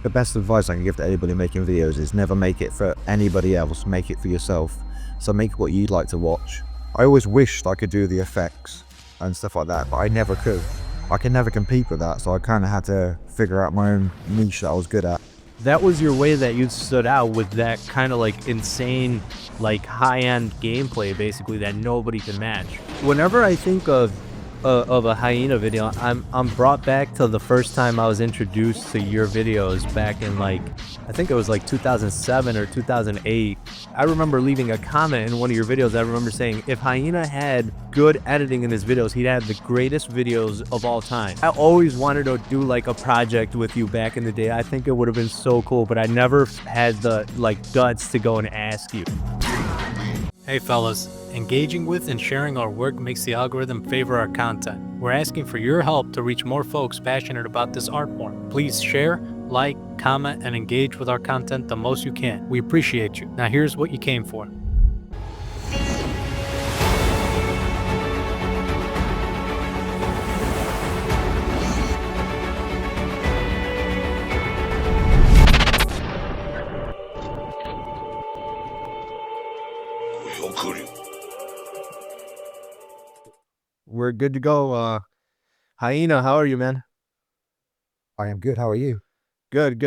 The best advice I can give to anybody making videos is never make it for anybody else, make it for yourself. So make what you'd like to watch. I always wished I could do the effects and stuff like that, but I never could. I can never compete with that, so I kind of had to figure out my own niche that I was good at. That was your way that you stood out with that kind of like insane, like high-end gameplay, basically, that nobody can match. Whenever I think of a Hyena video, I'm brought back to the first time I was introduced to your videos back in, like, I think it was like 2007 or 2008. I remember leaving a comment in one of your videos. I remember saying, if Hyena had good editing in his videos, he'd have the greatest videos of all time. I always wanted to do like a project with you back in the day. I think it would have been so cool, but I never had the guts to go and ask you. Hey fellas, engaging with and sharing our work makes the algorithm favor our content. We're asking for your help to reach more folks passionate about this art form. Please share, like, comment, and engage with our content the most you can. We appreciate you. Now here's what you came for. We're good to go. Hyena, how are you, man? I am good. How are you? Good.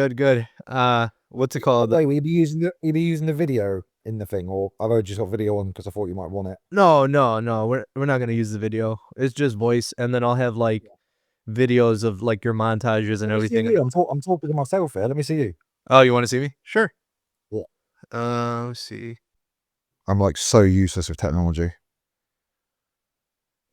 What's it called? Wait, will you be using the video in the thing, or I've just got video on because I thought you might want it? No. We're not gonna use the video. It's just voice, and then I'll have like videos of like your montages and everything. I'm talking to myself here. Let me see you. Oh, you want to see me? Sure. Yeah. Let's see. I'm like so useless with technology.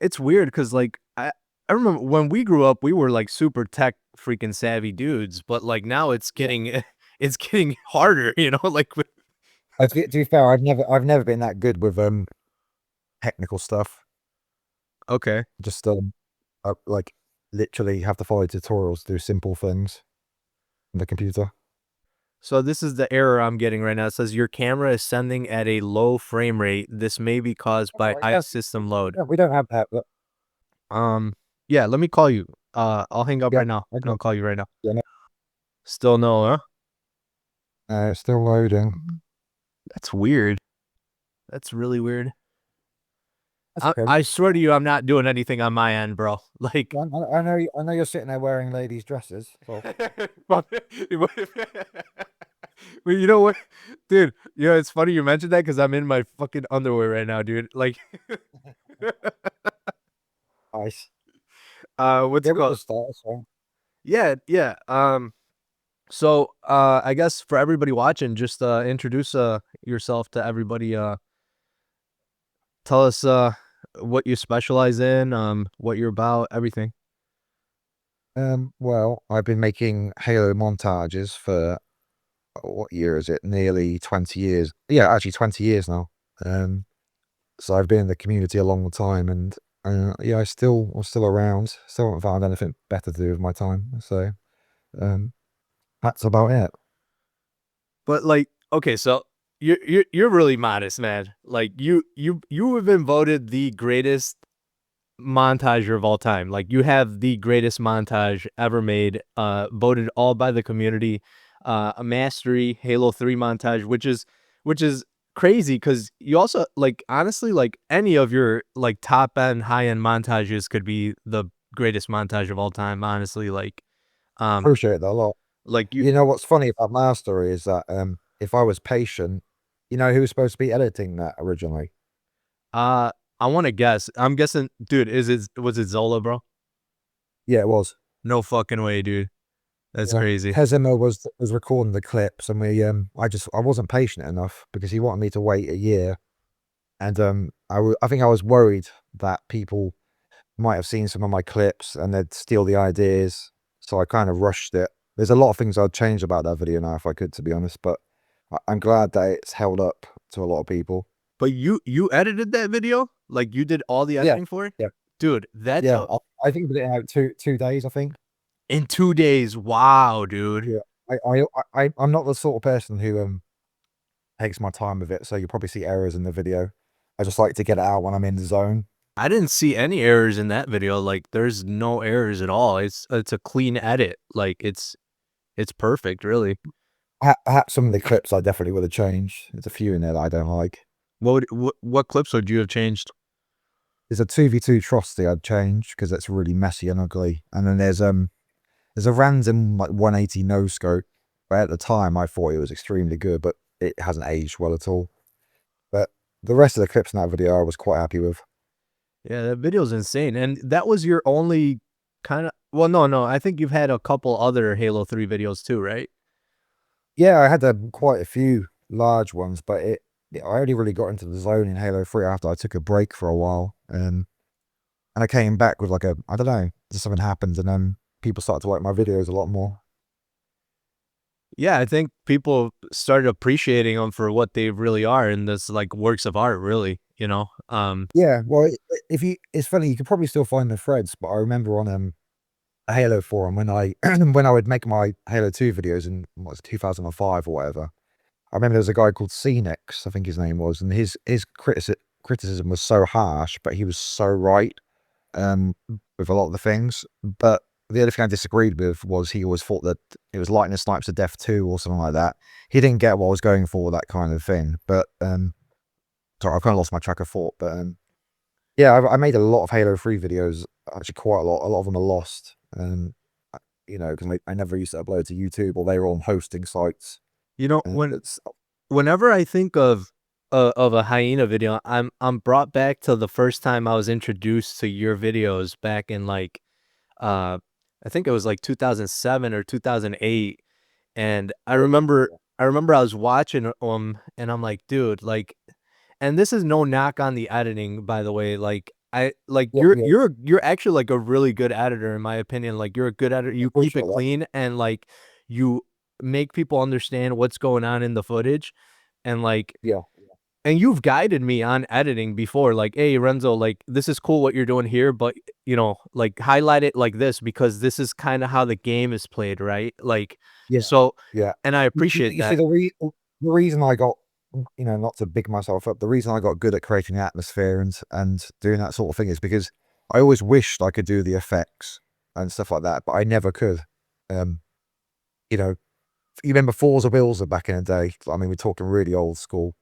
It's weird because like I remember when we grew up, we were like super tech freaking savvy dudes, but like now it's getting it's getting harder, you know, like To be fair, I've never been that good with technical stuff. okay. Just like literally have to follow tutorials to do simple things on the computer. So this is the error I'm getting right now. It says your camera is sending at a low frame rate. This may be caused by high system load. We don't have that, but Yeah, let me call you. I'll hang up right now. And I'll call you right now. Yeah, no. Still no, huh? It's still loading. That's weird. That's really weird. Okay. I swear to you, I'm not doing anything on my end, bro. Like, I know you're sitting there wearing ladies' dresses. So. well, you know what, dude? You know, it's funny you mentioned that because I'm in my fucking underwear right now, dude. Like, Nice. what's it called? Yeah. So, I guess for everybody watching, just introduce yourself to everybody. Tell us what you specialize in, what you're about, everything. Well, I've been making Halo montages for what year is it? Nearly 20 years. Yeah, actually 20 years now. So I've been in the community a long time, and yeah, I'm still around. Still haven't found anything better to do with my time. So that's about it. But like, okay, so you're really modest, man. Like you have been voted the greatest montager of all time. Like you have the greatest montage ever made, voted all by the community. A mastery Halo 3 montage, which is crazy because you also like honestly like any of your like top end high end montages could be the greatest montage of all time. Honestly, like Appreciate that a lot. like You know what's funny about mastery is that if I was patient, you know who was supposed to be editing that originally? I want to guess. I'm guessing, dude. Was it Zola, bro? Yeah, it was. No fucking way, dude. That's Yeah. crazy. Hezimo was recording the clips, and I wasn't patient enough because he wanted me to wait a year, and I think I was worried that people might have seen some of my clips and they'd steal the ideas, so I kind of rushed it. There's a lot of things I'd change about that video now if I could, to be honest, but I'm glad that it's held up to a lot of people. But you edited that video? Like you did all the editing for it? Yeah. Dude, that's Yeah, I think I did it out 2 days, I think. in 2 days. Wow, dude. Yeah. I'm not the sort of person who takes my time with it, so you'll probably see errors in the video. I just like to get it out when I'm in the zone. I didn't see any errors in that video. Like there's no errors at all. It's a clean edit. Like it's It's perfect, really. Perhaps some of the clips I definitely would have changed. There's a few in there that I don't like. What clips would you have changed? There's a 2v2 Trosty I'd change because it's really messy and ugly. And then there's a random like 180 no scope. But at the time I thought it was extremely good, but it hasn't aged well at all. But the rest of the clips in that video I was quite happy with. Yeah, that video's insane, and that was your only kinda well, no, I think you've had a couple other Halo 3 videos too, right? Yeah, I had quite a few large ones, but I only really got into the zone in Halo 3 after I took a break for a while. And I came back with like I don't know, just something happened and then people started to like my videos a lot more. Yeah, I think people started appreciating them for what they really are in this, like, works of art, really, you know? Yeah, well, if it's funny, you can probably still find the threads, but I remember on a Halo forum when I when I would make my Halo 2 videos in what was it, 2005 or whatever. I remember there was a guy called Cenex, I think his name was, and his criticism was so harsh, but he was so right. um, with a lot of the things. But the only thing I disagreed with was he always thought that it was Lightning Snipes of Death 2 or something like that. He didn't get what I was going for, that kind of thing. But sorry, I've kind of lost my track of thought. But yeah, I made a lot of Halo 3 videos, actually quite a lot. A lot of them are lost. You know, because I never used to upload to YouTube or they were on hosting sites. You know, And it's whenever I think of a Hyena video, I'm brought back to the first time I was introduced to your videos back in, like, uh, I think it was, like, 2007 or 2008, and I remember I was watching, and I'm like, "Dude," like, and this is no knock on the editing, by the way, like, I like, yeah, yeah, you're actually, like, a really good editor, in my opinion, like, you're a good editor, I you keep appreciate it that. clean, and, like, you make people understand what's going on in the footage, and, like, Yeah, and you've guided me on editing before, like, "Hey, Renzo, like, this is cool what you're doing here, but, you know, like, highlight it like this because this is kinda how the game is played," right? Like, yeah, so yeah. and I appreciate You see, that. the reason I got, you know, not to big myself up, the reason I got good at creating the atmosphere and doing that sort of thing is because I always wished I could do the effects and stuff like that, but I never could. Um, you know, you remember Forza Wilza back in the day? I mean, we're talking really old school.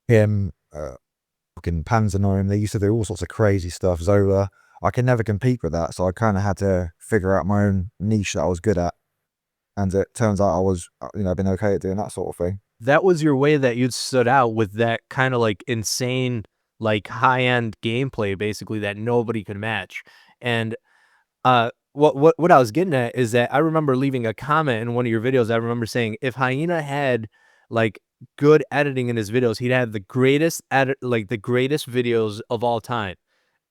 Him, fucking Panzernoim, they used to do all sorts of crazy stuff. Zola, I can never compete with that, so I kind of had to figure out my own niche that I was good at. And it turns out I was, you know, been okay at doing that sort of thing. That was your way that you stood out with that kinda, like, insane, like, high-end gameplay, basically, that nobody could match, and what I was getting at is that I remember leaving a comment in one of your videos. I remember saying, "If Hyena had, like, good editing in his videos, he'd have the greatest the greatest videos of all time."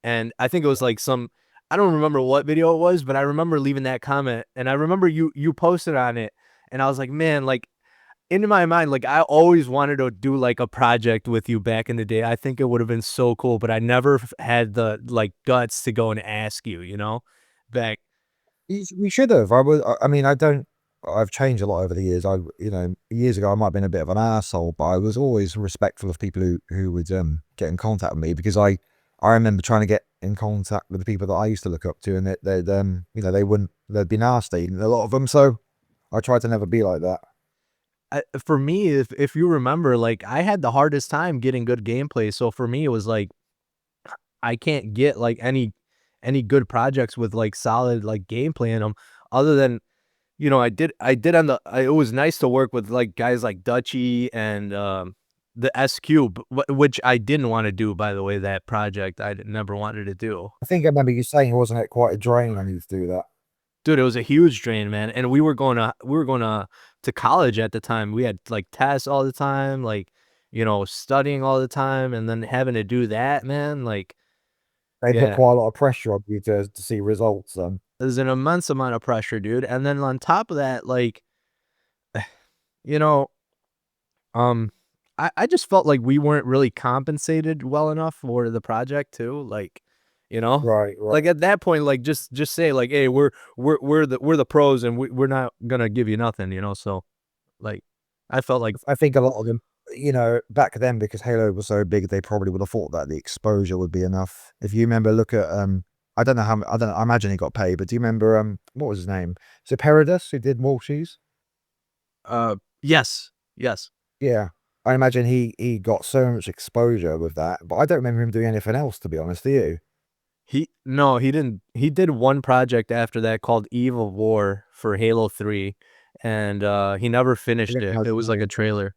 And I think it was, like, some I don't remember what video it was, but I remember leaving that comment, and I remember you posted on it, and I was like, "Man," like, in my mind, like, I always wanted to do, like, a project with you back in the day. I think it would've been so cool, but I never had the, like, guts to go and ask you, you know? Back We should have. I mean, I don't. I've changed a lot over the years. You know, years ago I might have been a bit of an asshole, but I was always respectful of people who would get in contact with me because I remember trying to get in contact with the people that I used to look up to, and they'd you know they'd be nasty, a lot of them. So I tried to never be like that. For me, if you remember, like, I had the hardest time getting good gameplay, so for me, it was like, I can't get, like, any good projects with, like, solid, like, gameplay in them, other than, you know, I did on the it was nice to work with, like, guys like Dutchy and, the S Cube, which I didn't wanna do, by the way, that project, never wanted to do. I think I remember you saying, wasn't it quite a drain on you to do that? Dude, it was a huge drain, man, and we were going to college at the time. We had, like, tests all the time, like, you know, studying all the time, and then having to do that, man, like, They put yeah, quite a lot of pressure on you to see results. there's an immense amount of pressure, dude, and then on top of that, like, you know, um, I just felt like we weren't really compensated well enough for the project too, like, you know? Right, right. Like, at that point, like, just say, like, "Hey, we're the pros, and we're not gonna give you nothing," you know? So, like, I felt like I think a lot of them, you know, back then because Halo was so big, they probably would have thought that the exposure would be enough. If you remember, look at I don't know how I don't know, I imagine he got paid, but do you remember what was his name? Is it Peridus who did Walshies? Yes, yes. Yeah. I imagine he got so much exposure with that, but I don't remember him doing anything else, to be honest, do you? No, he didn't. He did one project after that called Eve of War for Halo 3, and he never I finished it. recognise It the was like a name. trailer.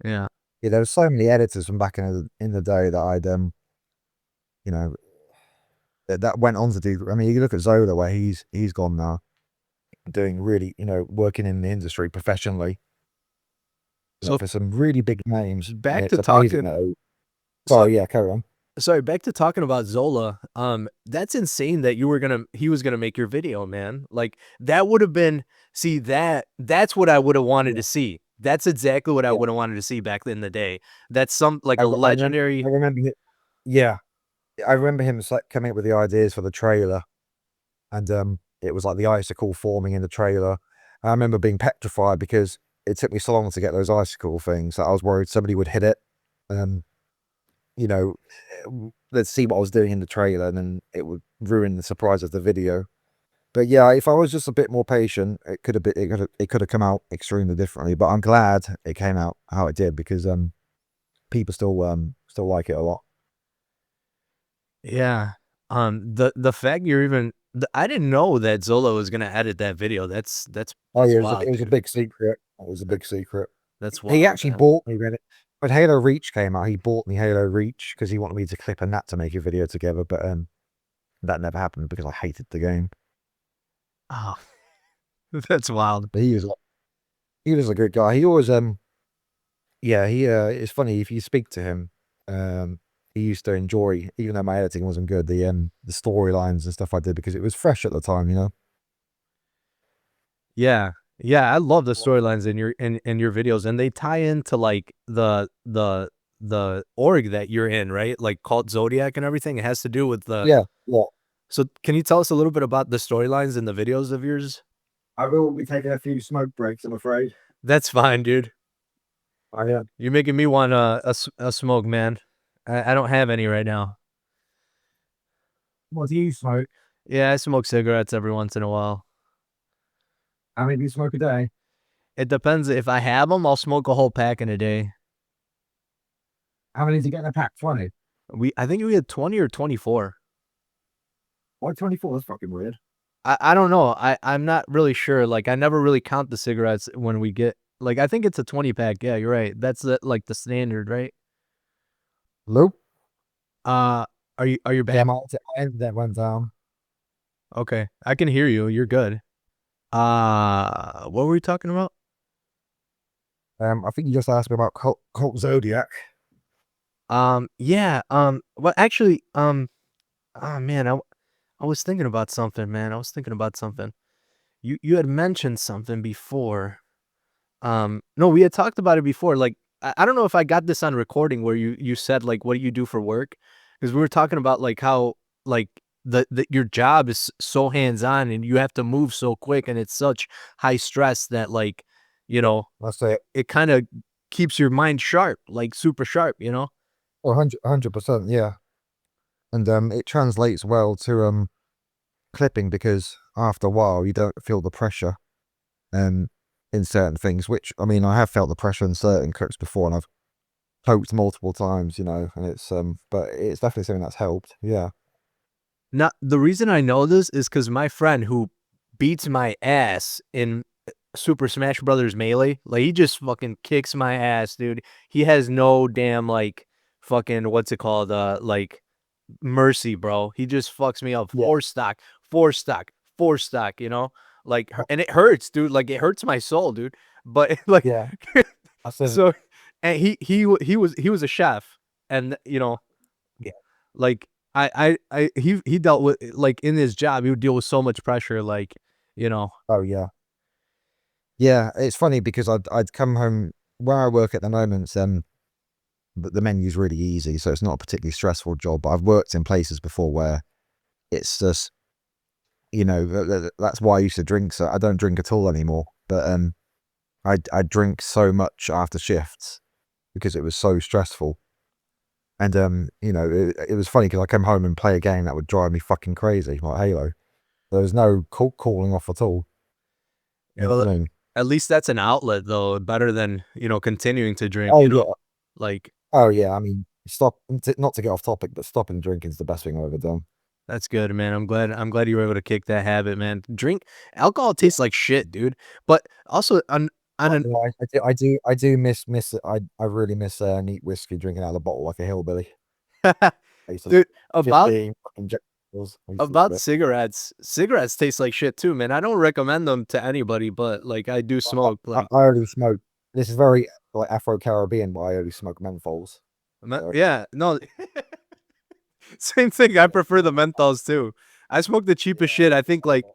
Yeah. Yeah, there were so many editors from back in the day that I'd you know, that went on to do. I mean, you look at Zola, where he's gone now, doing really, working in the industry professionally, So for some really big names, and back it's to amazing talking. that. So Well, yeah, carry on. sorry, back to talking about Zola. That's insane that he was gonna make your video, man. Like that would have been see that's what I would have wanted Yeah, to see. That's exactly what I yeah. would have wanted to see back in the day. That's some like I, a re- I remember. I legendary. remember. Yeah, I remember him coming up with the ideas for the trailer, and it was like the icicle forming in the trailer. I remember being petrified because it took me so long to get those icicle things that I was worried somebody would hit it. Um, you know, let's see what I was doing in the trailer, and then it would ruin the surprise of the video. But yeah, if I was just a bit more patient, it could have been, it could have come out extremely differently. But I'm glad it came out how it did, because people still like it a lot. Yeah. The fact you're even I didn't know that Zola was gonna edit that video. Oh That's yeah, wild, it was a dude. big secret. It was a big secret. That's He wild, actually man. bought me when Halo Reach came out. He bought me Halo Reach because he wanted me to clip a nat to make a video together. But that never happened because I hated the game. Oh, that's wild. But he was a good guy. He always yeah, it's funny if you speak to him, he used to enjoy, even though my editing wasn't good, the storylines and stuff I did because it was fresh at the time. Yeah. Yeah, I love the storylines in your videos, and they tie into like the org that you're in, right? Like called Zodiac and everything. It has to do with the Yeah, yeah. so can you tell us a little bit about the storylines in the videos of yours? I will be taking a few smoke breaks, I'm afraid. That's fine, dude. I You're making me want a smoke, man. I don't have any right now. What do you smoke? Yeah, I smoke cigarettes every once in a while. How many do you smoke a day? It depends. If I have them, I'll smoke a whole pack in a day. How many do you get in a pack? 20. I think we had 20 or 24. Why 24? That's fucking weird. I don't know. I'm not really sure. Like I never really count the cigarettes when we get like I think it's a 20 pack. Yeah, you're right. That's like the standard, right? Loop? Uh are you Yeah, back? my internet went down. Okay. I can hear you. You're good. What were we talking about? I think you just asked me about Cult Zodiac. Yeah, well actually, oh man, I was thinking about something, man. I was thinking about something. You had mentioned something before. No, we had talked about it before. Like, I don't know if I got this on recording where you said like, what do you do for work? Because we were talking about like how like the your job is so hands on and you have to move so quick and it's such high stress that like, you know, That's it. it kind of keeps your mind sharp, like super sharp, you know? 100%, yeah. And it translates well to clipping, because after a while you don't feel the pressure um in certain things, which I mean I have felt the pressure in certain clips before, and I've poked multiple times, and it's but it's definitely something that's helped. Yeah. Now, the reason I know this is because my friend who beats my ass in Super Smash Brothers Melee, like he just fucking kicks my ass, dude. He has no damn like fucking what's it called? Like mercy, bro. He just fucks me up. Yeah. Four stock, four stock. You know, like, and it hurts, dude. Like it hurts my soul, dude. But like, Yeah. I said, so, and he was a chef, and you know, yeah. like he dealt with like in his job, he would deal with so much pressure, like you know. Oh yeah. Yeah, it's funny because I'd come home where I work at the moment. The menu's really easy, so it's not a particularly stressful job. But I've worked in places before where it's just, that's why I used to drink. So I don't drink at all anymore. But I drink so much after shifts because it was so stressful. And it was funny because I come home and play a game that would drive me fucking crazy, like Halo. There was no calling off at all. You know Well, what I mean? At least that's an outlet though, better than, you know, continuing to drink, Oh, you know? yeah. Like, Oh, yeah, I mean, not to get off topic, but stopping drinking is the best thing I've ever done. that's good, man. I'm glad you were able to kick that habit, man. Alcohol Yeah. tastes like shit, dude. But also on Not an gonna lie, I do miss I really miss, neat whiskey drinking out of the bottle like a hillbilly. I used to dude, about 15 fucking Jack Daniels. I used to love about it. cigarettes taste like shit too, man. I don't recommend them to anybody, but like I do smoke like I only smoke this is very, like, Afro-Caribbean, but I only smoke menthols. So, yeah, no, same thing. I prefer the menthols too. I smoke the cheapest yeah. shit. I think like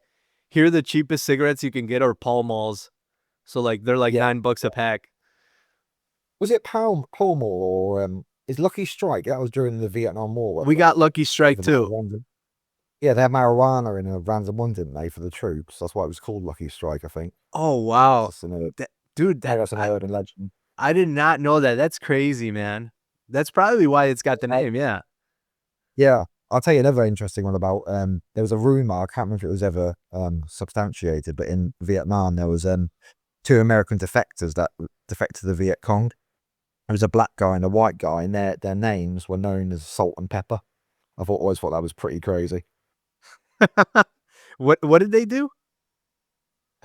here the cheapest cigarettes you can get are Pall Malls. So like they're like Yeah, $9 a yeah. pack. Was it Pall Mall or, is Lucky Strike? That was during the Vietnam War, We got Lucky Strike for the too. random yeah, they had marijuana in a random one, didn't they, for the troops? That's why it was called Lucky Strike, I think. Oh It's wow. just an That, dude, maybe that that's an urban legend. I did not know that. That's crazy, man. That's probably why it's got the Uh, name. Yeah. yeah, I'll tell you another interesting one about, there was a rumor, I can't remember if it was ever, substantiated, but in Vietnam, there was, 2 American defectors that defected to the Viet Cong. There was a black guy and a white guy, and their names were known as Salt and Pepper. Always thought that was pretty crazy. What did they do?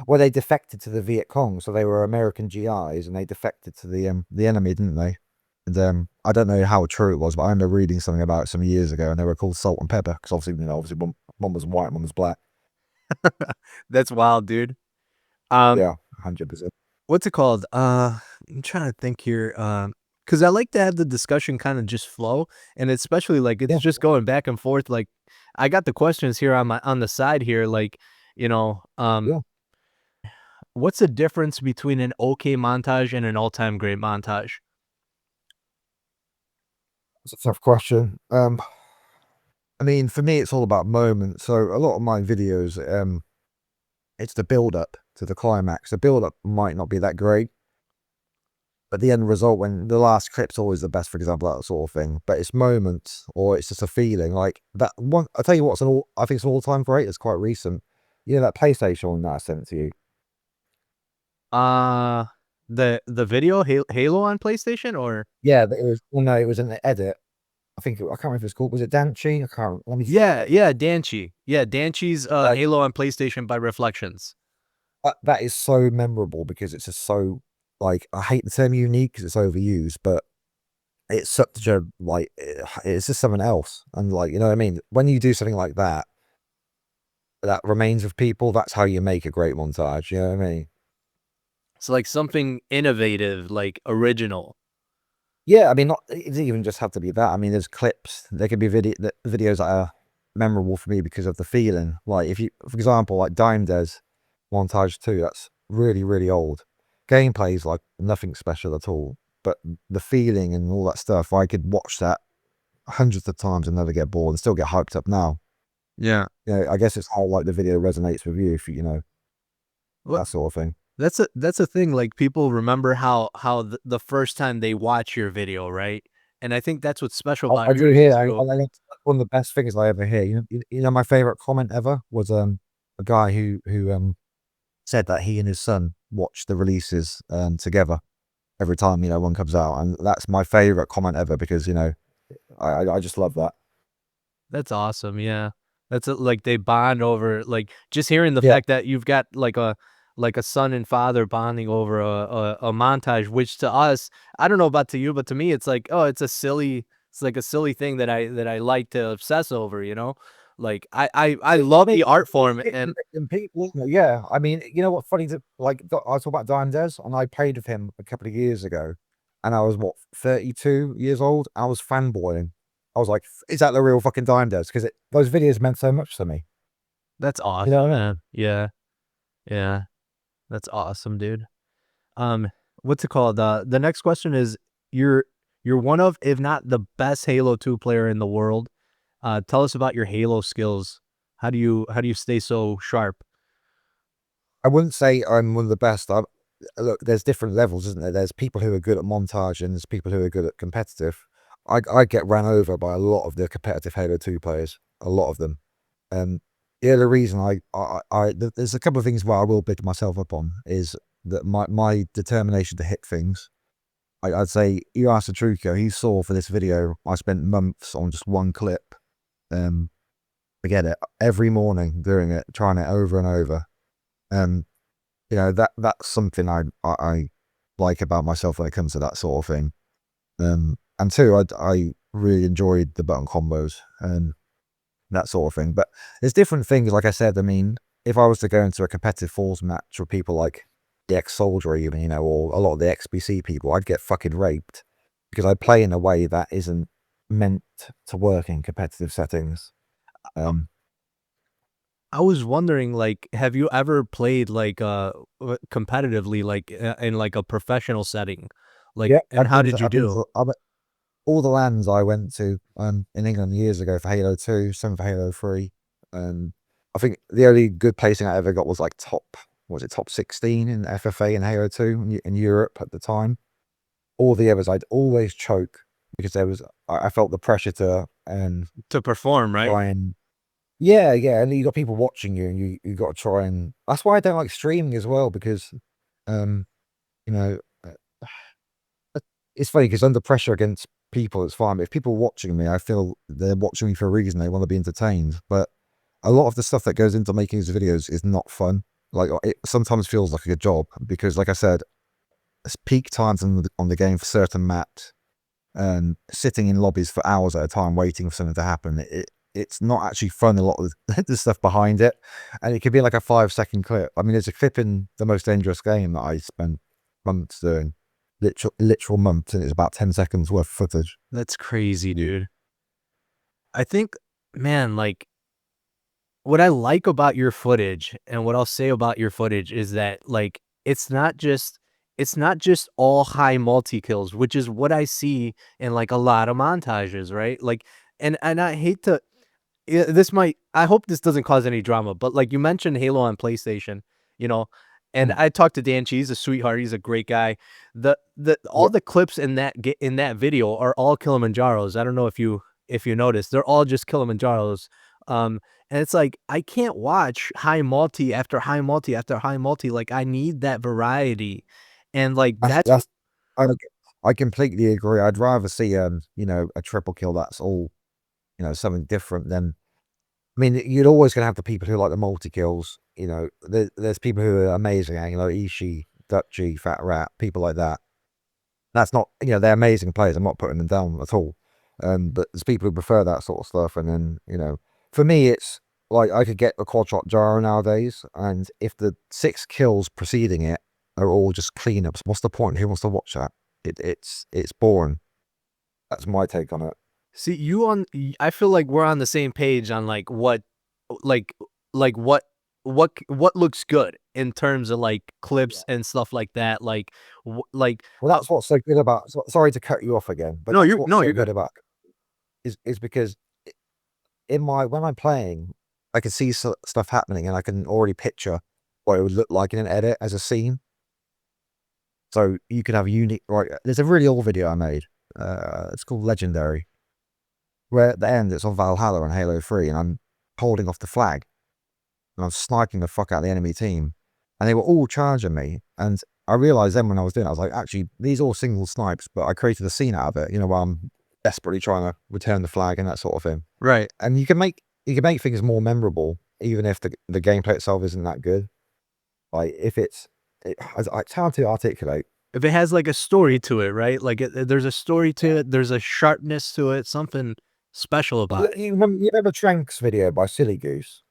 Well, they defected to the Viet Cong, so they were American GIs, and they defected to the enemy, didn't they? And, I don't know how true it was, but I remember reading something about it some years ago, and they were called Salt and Pepper because obviously, obviously one was white, one was black. That's wild, dude. Um, Yeah, 100%. what's it called? I'm trying to think here. Because I like to have the discussion kind of just flow, and especially like it's Yeah, just going back and forth. Like, I got the questions here on the side here. Like, you know, yeah. what's the difference between an okay montage and an all-time great montage? It's a tough question. I mean, for me, it's all about moments. So a lot of my videos, it's the build up to the climax. The build up might not be that great, but the end result, when the last clip's always the best, for example, that sort of thing. But it's moments, or it's just a feeling like that one. I'll tell you what's I think it's an all time great. It's quite recent. You know that PlayStation one that I sent to you. Uh, the video Halo on PlayStation or Yeah, it was. Well, no, it was an edit. I can't remember if it's called. Was it Danchi? I can't. Let me. yeah, Danchi. Yeah, Danchi's Like Halo on PlayStation by Reflections. that is so memorable because it's just so like I hate the term unique because it's overused, but it's such a like it's just something else. And like you know what I mean. When you do something like that, that remains with people. That's how you make a great montage. You know what I mean? It's like something innovative, like original. Yeah, I mean, not it doesn't even just have to be that. I mean, there's clips. There could be videos that are memorable for me because of the feeling. Like if you, for example, like Dime Des Montage 2, that's really, really old. Gameplay's like nothing special at all. But the feeling and all that stuff, I could watch that hundreds of times and never get bored and still get hyped up now. Yeah. You know, I guess it's how like the video resonates with you, if you know, What that sort of thing. that's a thing, like, people remember how the first time they watch your video, right? And I think that's what's special I about do yours hear, too. I think one of the best things I ever hear. You know, my favorite comment ever was a guy who said that he and his son watch the releases together every time one comes out, and that's my favorite comment ever because I just love that. That's awesome, yeah. Like, they bond over like, just hearing the Yeah, fact that you've got, like a son and father bonding over a montage, which to us, I don't know about to you, but to me, it's like, oh, it's like a silly thing that I like to obsess over, you know? Like, I love the art form and and people, yeah. I mean, you know what's funny? I was talking about Dime Des, and I played with him a couple of years ago, and I was what 32 years old. I was fanboying. I was like, "Is that the real fucking Dime Des?" Because those videos meant so much to me. that's You know awesome, what I mean? man. Yeah, yeah, that's awesome, dude. Um, what's it called? The next question is you're you're one of, if not the best Halo 2 player in the world. Tell us about your Halo skills. How do you stay so sharp? I wouldn't say I'm one of the best. Look, there's different levels, isn't there? There's people who are good at montage, and there's people who are good at competitive. I get ran over by a lot of the competitive Halo 2 players, a lot of them. The other reason there's a couple of things where I will big myself up on is that my determination to hit things. I'd say you asked ZRTROOKIO, he saw for this video, I spent months on just one clip. Forget it, every morning doing it, trying it over and over. You know, that's something I like about myself when it comes to that sort of thing. And two, I really enjoyed the button combos and that sort of thing. But there's different things, like I said. I mean, if I was to go into a competitive Falls match with people like the ex-Soldier even, you know, or a lot of the XBC people, I'd get fucking raped because I play in a way that isn't meant to work in competitive settings. I was wondering, like, have you ever played like competitively, like in like a professional setting, like, Yeah, and how did you do? all the lands I went to in England years ago for Halo 2, some for Halo 3. I think the only good placing I ever got was like top 16 in FFA and Halo 2 in Europe at the time. All the others I'd always choke because I felt the pressure to To perform, right? try and yeah, and you got people watching you and you got to try, and that's why I don't like streaming as well, because you know, it's funny because under pressure against people, it's fine. But if people are watching me, I feel they're watching me for a reason. They want to be entertained. But a lot of the stuff that goes into making these videos is not fun. Like, it sometimes feels like a job because, like I said, it's peak times on the game for certain maps, and sitting in lobbies for hours at a time waiting for something to happen. It's not actually fun. A lot of the stuff behind it, and it could be like a 5-second clip. I mean, there's a clip in The Most Dangerous Game that I spent months doing. Literal months, and it's about 10 seconds worth of footage. That's crazy, dude. I think, man, like, what I like about your footage and what I'll say about your footage is that, like, it's not just all high multi kills, which is what I see in like a lot of montages, right? Like, and I hate to, this might, I hope this doesn't cause any drama, but like you mentioned Halo on PlayStation, you know, and Mm. I talked to Danchi. He's a sweetheart. He's a great guy. All Yep. the clips in that video are all Kilimanjaros. I don't know if you noticed, they're all just Kilimanjaros. And it's like, I can't watch high multi after high multi after high multi. Like, I need that variety, and like That's I I completely agree. I'd rather see you know, a triple kill that's all, you know, something different than, I mean, you're always gonna have the people who like the multi kills. You know, there's people who are amazing, you know, Ishii, Dutchy, Fat Rat, people like that. That's not, you know, they're amazing players. I'm not putting them down at all. But there's people who prefer that sort of stuff. And then, you know, for me, it's like I could get a quad shot gyro nowadays, and if the 6 kills preceding it are all just cleanups, what's the point? Who wants to watch that? It's boring. That's my take on it. See, I feel like we're on the same page on like like like what looks good in terms of like Yeah. clips and stuff like that. Like like Well, that's what's so good about. Sorry to cut you off again, but no, that's you're what's no, so you're good good. about is because in my when I'm playing, I can see stuff happening, and I can already picture what it would look like in an edit as a scene. So you could have a unique, right? There's a really old video I made. It's called Legendary, where at the end it's on Valhalla on Halo 3, and I'm holding off the flag, and I'm sniping the fuck out of the enemy team, and they were all charging me. And I realized then when I was doing it, I was like, actually, these are all single snipes, but I created a scene out of it, you know, while I'm desperately trying to return the flag and that sort of thing. Right. And you can make things more memorable, even if the gameplay itself isn't that good. Like if it's hard to articulate. If it has like a story to it, right? Like there's a story to it, there's a sharpness to it, something special about it. You remember Trank's video by Silly Goose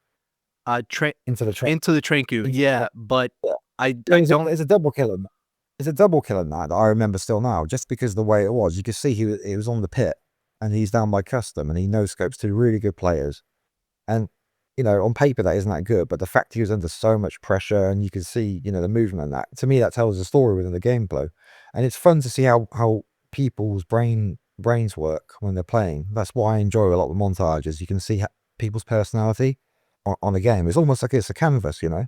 Train into the train? into the train queue, yeah, but Yeah. I There's a, don't. there's a double kill in that. There's a double kill in that I remember still now, just because the way it was. You could see he was on the pit, and he's down by custom, and he no scopes 2 really good players. And, you know, on paper that isn't that good, but the fact he was under so much pressure and you can see, you know, the movement and that, to me, that tells a story within the gameplay. And it's fun to see how people's brains work when they're playing. That's why I enjoy a lot of the montages. You can see people's personality on a game. It's almost like it's a canvas, you know?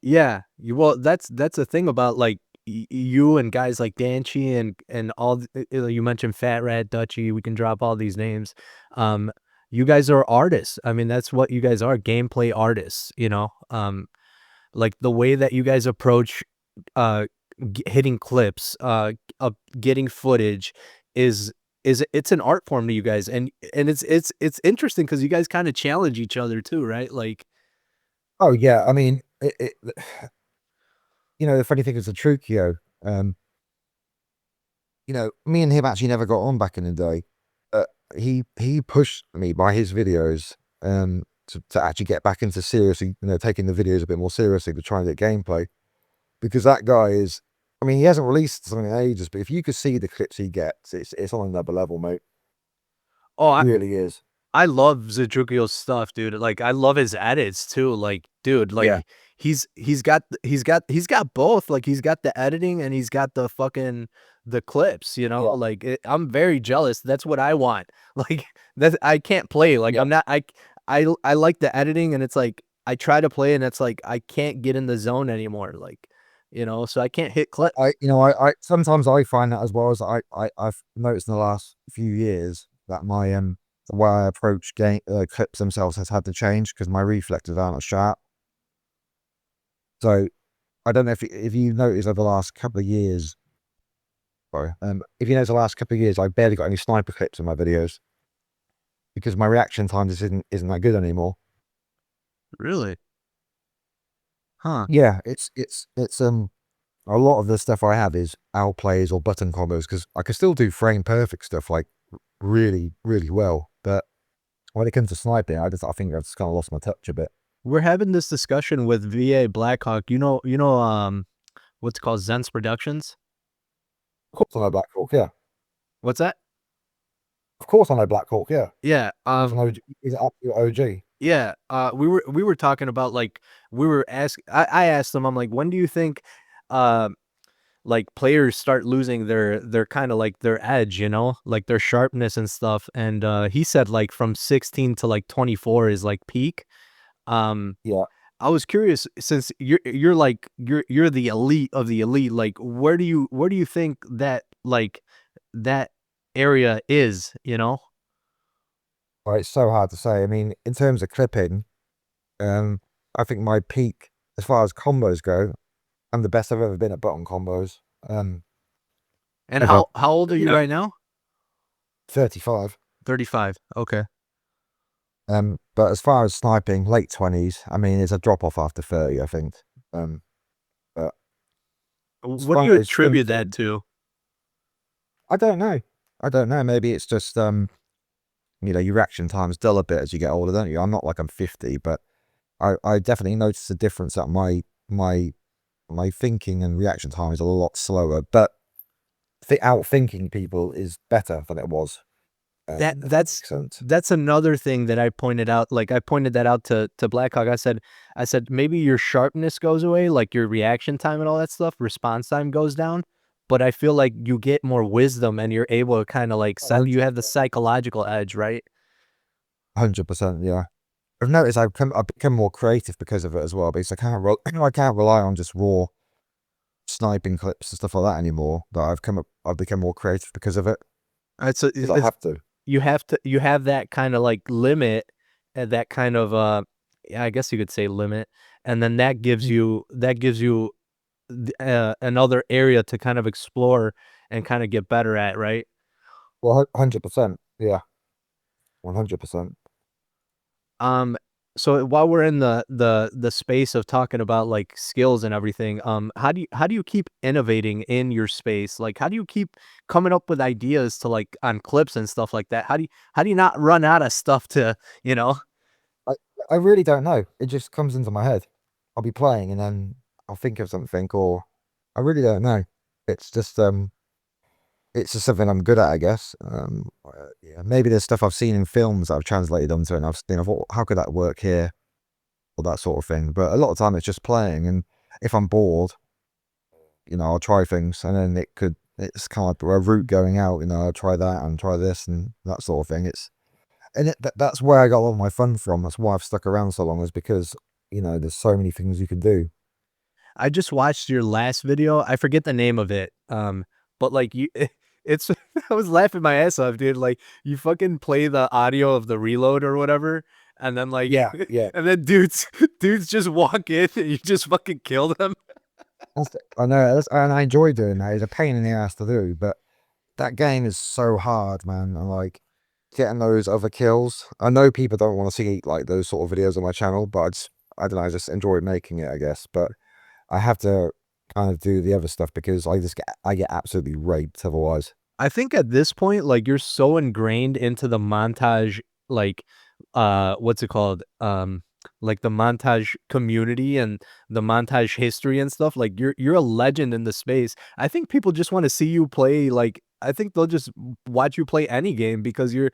Yeah, well, that's the thing about like you and guys like Danchi and all you mentioned Fat Rat, Dutchy. We can drop all these names. Um, you guys are artists. I mean, that's what you guys are, gameplay artists. You know, like the way that you guys approach hitting clips, getting footage is it's an art form to you guys, and it's interesting because you guys kind of challenge each other too, right? Like, Oh yeah, I mean, the funny thing is the Trukio, um, me and him actually never got on back in the day. He pushed me by his videos, to actually get back into seriously, taking the videos a bit more seriously to try and get gameplay. Because that guy is, I mean, he hasn't released something in ages, but if you could see the clips he gets, it's on another level, mate. oh, Really is. I love ZRTROOKIO's stuff, dude. Like, I love his edits too. Like, dude, Yeah. like he's got both. Like, he's got the editing and he's got the fucking the clips. Yeah. Like I'm very jealous. That's what I want. Like that I can't play. Like Yeah. I'm not. I like the editing and it's like I try to play and it's like I can't get in the zone anymore. Like, so I can't hit clip. I sometimes I find that as well. As I've noticed in the last few years that my the way I approach game clips themselves has had to change because my reflexes aren't as sharp. So I don't know if you noticed over the last couple of years, sorry, if you notice the last couple of years, I barely got any sniper clips in my videos because my reaction time just isn't that good anymore. Really? Huh. Yeah, it's a lot of the stuff I have is outplays or button combos because I can still do frame perfect stuff like really, really well. But when it comes to sniping, I think I've just kind of lost my touch a bit. We're having this discussion with VA Blackhawk. What's it called Zen's Productions? Of course I know Black Hawk, yeah. What's that? Of course I know Black Hawk, yeah. Yeah, He's an OG, he's an absolute OG. yeah, we were talking about, like, I asked him, I'm like, "When do you think, uh, like, players start losing their kinda, like, their edge, like, their sharpness and stuff?" And, he said, like, from 16 to, like, 24 is, like, peak. Um, Yeah. I was curious since you're, like, you're the elite of the elite, like, where do you think that, like, that area is, you know? Well, it's so hard to say. I mean, in terms of clipping, um, I think my peak as far as combos go, I'm the best I've ever been at button combos. Um, And ever. how old are you right now? 35. 35, okay. But as far as sniping, late 20s, I mean, it's a drop off after 30, I think. Um, but as What do you far as attribute that finishing, to? I don't know. I don't know. Maybe it's just, your reaction times dull a bit as you get older, don't you? I'm not like I'm 50, but I definitely notice a difference that my my thinking and reaction time is a lot slower. But outthinking people is better than it was. That If that that's makes sense. that's another thing that I pointed out, like, I pointed that out to Blackhawk. I said, "Maybe your sharpness goes away, like, your reaction time and all that stuff, response time goes down, but I feel like you get more wisdom and you're able to kinda, like, you have the 100%. psychological edge, right?" 100%. Yeah. I've noticed I've become more creative because of it as well. Because I can't rely on just raw sniping clips and stuff like that anymore. But I've become more creative because of it. It's a Because I it's have to. you have that kinda, like, limit, and that kind of, yeah, I guess you could say limit, and then that gives you another area to kind of explore and kinda get better at, right? Well, 100%. Yeah, 100%. Um, so while we're in the space of talking about, like, skills and everything, how do you keep innovating in your space? Like, how do you keep coming up with ideas to, like, on clips and stuff like that? How do you not run out of stuff to, you know? I I really don't know. It just comes into my head. I'll be playing and then I'll think of something, or I really don't know. It's just it's just something I'm good at, I guess. Yeah, maybe there's stuff I've seen in films that I've translated onto, and I thought, how could that work here, or that sort of thing. But a lot of time it's just playing, and if I'm bored, I'll try things, and then it's kind of like a route going out. I'll try that and try this and that sort of thing. That's where I got a lot of my fun from. That's why I've stuck around so long, is because there's so many things you can do. I just watched your last video. I forget the name of it. But like it's I was laughing my ass off, dude. Like you fucking play the audio of the reload or whatever, and then like Yeah, yeah. and then dudes just walk in and you just fucking kill them. I know, and I enjoy doing that. It's a pain in the ass to do, but that game is so hard, man. And like getting those other kills. I know people don't want to see like those sort of videos on my channel, but I don't know, I just enjoy making it, I guess. But I have to kind of do the other stuff because I get absolutely raped otherwise. I think at this point, like, you're so ingrained into the montage, like, what's it called? Like the montage community and the montage history and stuff. Like, you're a legend in the space. I think people just want to see you play. Like, I think they'll just watch you play any game because you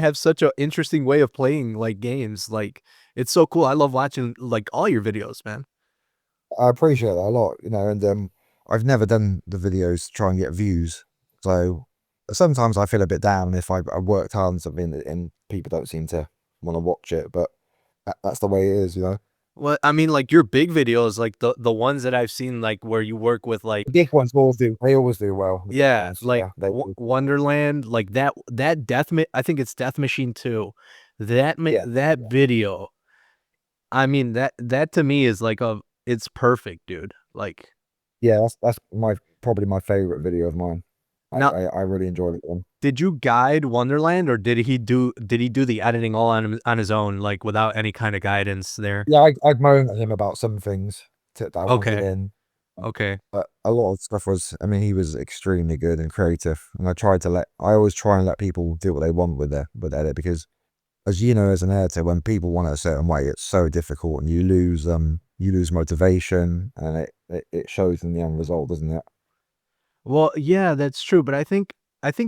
have such an interesting way of playing like games. Like, it's so cool. I love watching like all your videos, man. I appreciate that a lot, and I've never done the videos to try and get views. So sometimes I feel a bit down if I worked hard on something and people don't seem to want to watch it, but that's the way it is. Well, I mean, like your big videos, like the ones that I've seen, like where you work with like The big ones always do. They always do well. The big yeah, ones, like yeah, they do. Wonderland, like that I think it's Death Machine 2. Yeah, That yeah, video, I mean that to me is like it's perfect, dude. Like yeah. That's my probably my favorite video of mine. now, I really enjoyed it one. did you guide Wonderland or did he do the editing all on his own, like without any kind of guidance there? Yeah, I'd moan at him about some things that I wanted Okay, in, okay. but a lot of stuff was. I mean, he was extremely good and creative, and I always try and let people do what they want with edit because, as you know, as an editor, when people want it a certain way, it's so difficult, and you lose motivation, and it shows in the end result, doesn't it? Well, yeah, that's true, but I think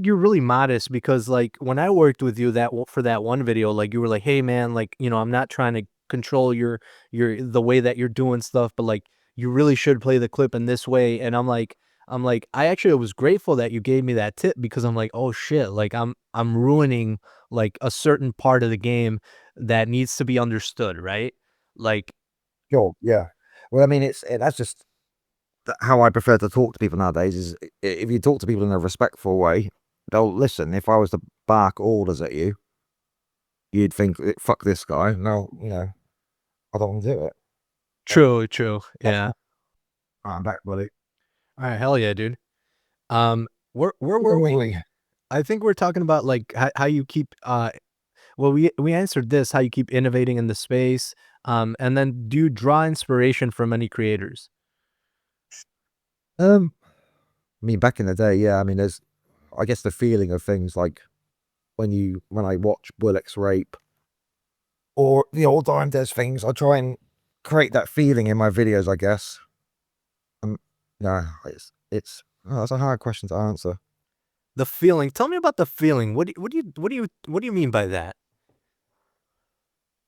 you're really modest because like when I worked with you for that one video, like you were like, "Hey man, like, I'm not trying to control the way that you're doing stuff, but like you really should play the clip in this way." And I'm like I actually was grateful that you gave me that tip because I'm like, "Oh shit, like I'm ruining like a certain part of the game that needs to be understood, right?" Like Sure, yeah. Well, I mean, that's just how I prefer to talk to people nowadays. Is if you talk to people in a respectful way, they'll listen. If I was to bark orders at you, you'd think, "Fuck this guy." No, I don't want to do it. But true, true. that's Yeah. I'm back, buddy. All right, hell yeah, dude. Where were we? Really? I think we're talking about like how you keep well we answered this, how you keep innovating in the space. And then do you draw inspiration from any creators? Um, I mean, back in the day, yeah. I mean, I guess the feeling of things like when I watch Bullocks rape or the old time does things, I try and create that feeling in my videos. I guess. Um, no, that's a hard question to answer. The feeling. Tell me about the feeling. What do you mean by that?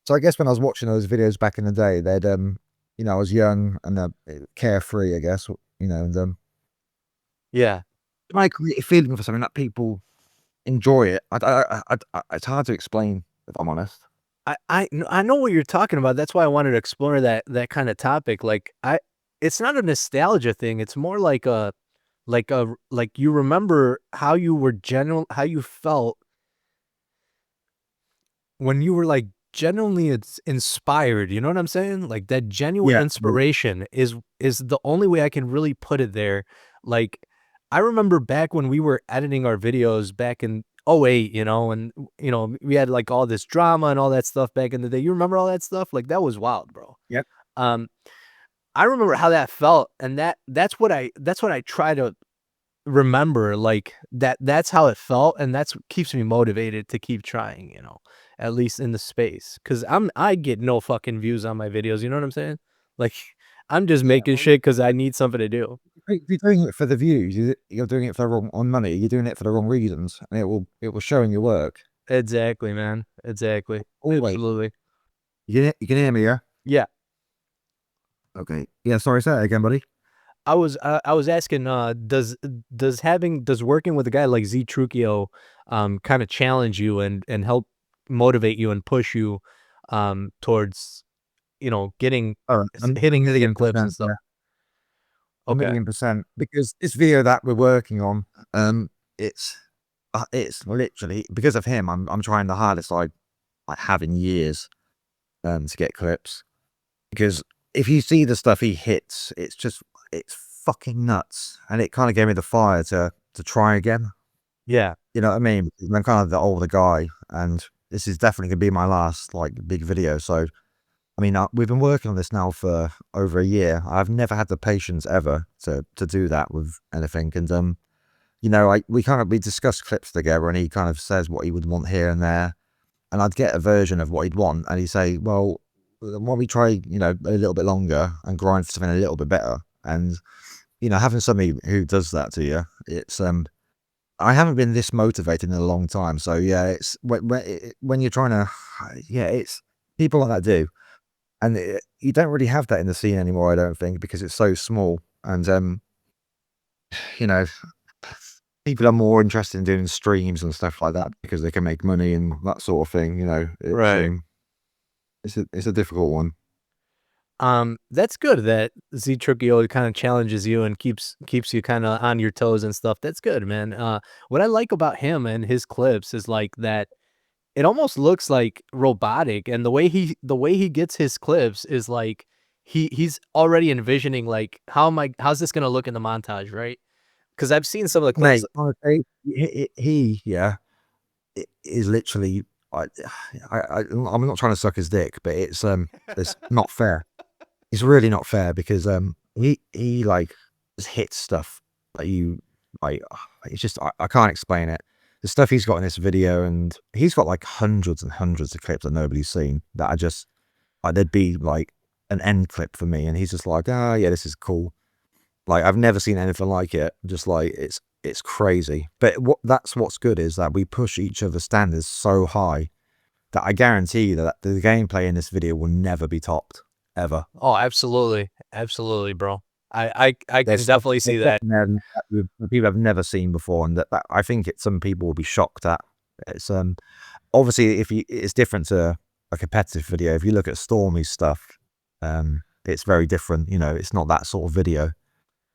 So I guess when I was watching those videos back in the day, I was young and carefree, I guess, and Yeah. when I create a feeling for something that people enjoy it. It's hard to explain if I'm honest. I know what you're talking about. That's why I wanted to explore that kind of topic. Like it's not a nostalgia thing. It's more like like you remember how you felt when you were, like, genuinely inspired, you know what I'm saying? Like, that genuine Yeah. inspiration is the only way I can really put it there. Like, I remember back when we were editing our videos back in '08, and, we had, like, all this drama and all that stuff back in the day. You remember all that stuff? Like, that was wild, bro. Yep. Um, I remember how that felt, and that's what I try to remember, like, that's how it felt, and that's what keeps me motivated to keep trying, at least in the space, because I get no fucking views on my videos, you know what I'm saying? Like, I'm just Yeah. making Well, shit because I need something to do. if you're doing it for the views, you're doing it for the wrong on money. You're doing it for the wrong reasons, and it will show in your work. Exactly, man. Exactly. Oh wait, Absolutely. you can hear me, yeah? Yeah. Okay. Yeah. Sorry, say that again, buddy. I was asking, does working with a guy like ZRTROOKIO, kinda challenge you and help motivate you and push you, towards, getting Oh, a hitting million clips and percent. stuff? Yeah, a Okay. million percent. Because this video that we're working on, it's it's literally because of him. I'm trying the hardest I have in years to get clips because if you see the stuff he hits, it's just it's fucking nuts, and it kind of gave me the fire to try again. Yeah. You know what I mean? I'm kind of the older guy, and this is definitely gonna be my last like big video. So, I mean, we've been working on this now for over a year. I've never had the patience ever to do that with anything, and you know, we discuss clips together, and he kind of says what he would want here and there, and I'd get a version of what he'd want, and he'd say, "Well, why don't we try, you know, a little bit longer and grind for something a little bit better?" And you know, having somebody who does that to you, it's I haven't been this motivated in a long time. So yeah, it's when you're trying to, yeah, it's people like that do, and you don't really have that in the scene anymore. I don't think because it's so small, and you know, people are more interested in doing streams and stuff like that because they can make money and that sort of thing. You know, Right. it's a difficult one. That's good that ZRTROOKIO kind of challenges you and keeps you kind of on your toes and stuff. That's good, man. What I like about him and his clips is like that it almost looks like robotic, and the way he gets his clips is like he's already envisioning like how's this gonna look in the montage, right? Because I've seen some of the clips. Mate, honestly, yeah, it is literally. I, I'm not trying to suck his dick, but it's not fair. It's really not fair because he like just hits stuff that you like. It's just I can't explain it. The stuff he's got in this video, and he's got like hundreds and hundreds of clips that nobody's seen that are just like there'd be like an end clip for me, and he's just like, ah, yeah, this is cool. Like I've never seen anything like it. Just like it's crazy. But that's what's good is that we push each other's standards so high that I guarantee that the gameplay in this video will never be topped ever. Oh, absolutely, absolutely, bro. I can There's stuff definitely see that. that people have never seen before, and that I think some people will be shocked at. It's obviously it's different to a competitive video. If you look at Stormy's stuff, it's very different. You know, it's not that sort of video.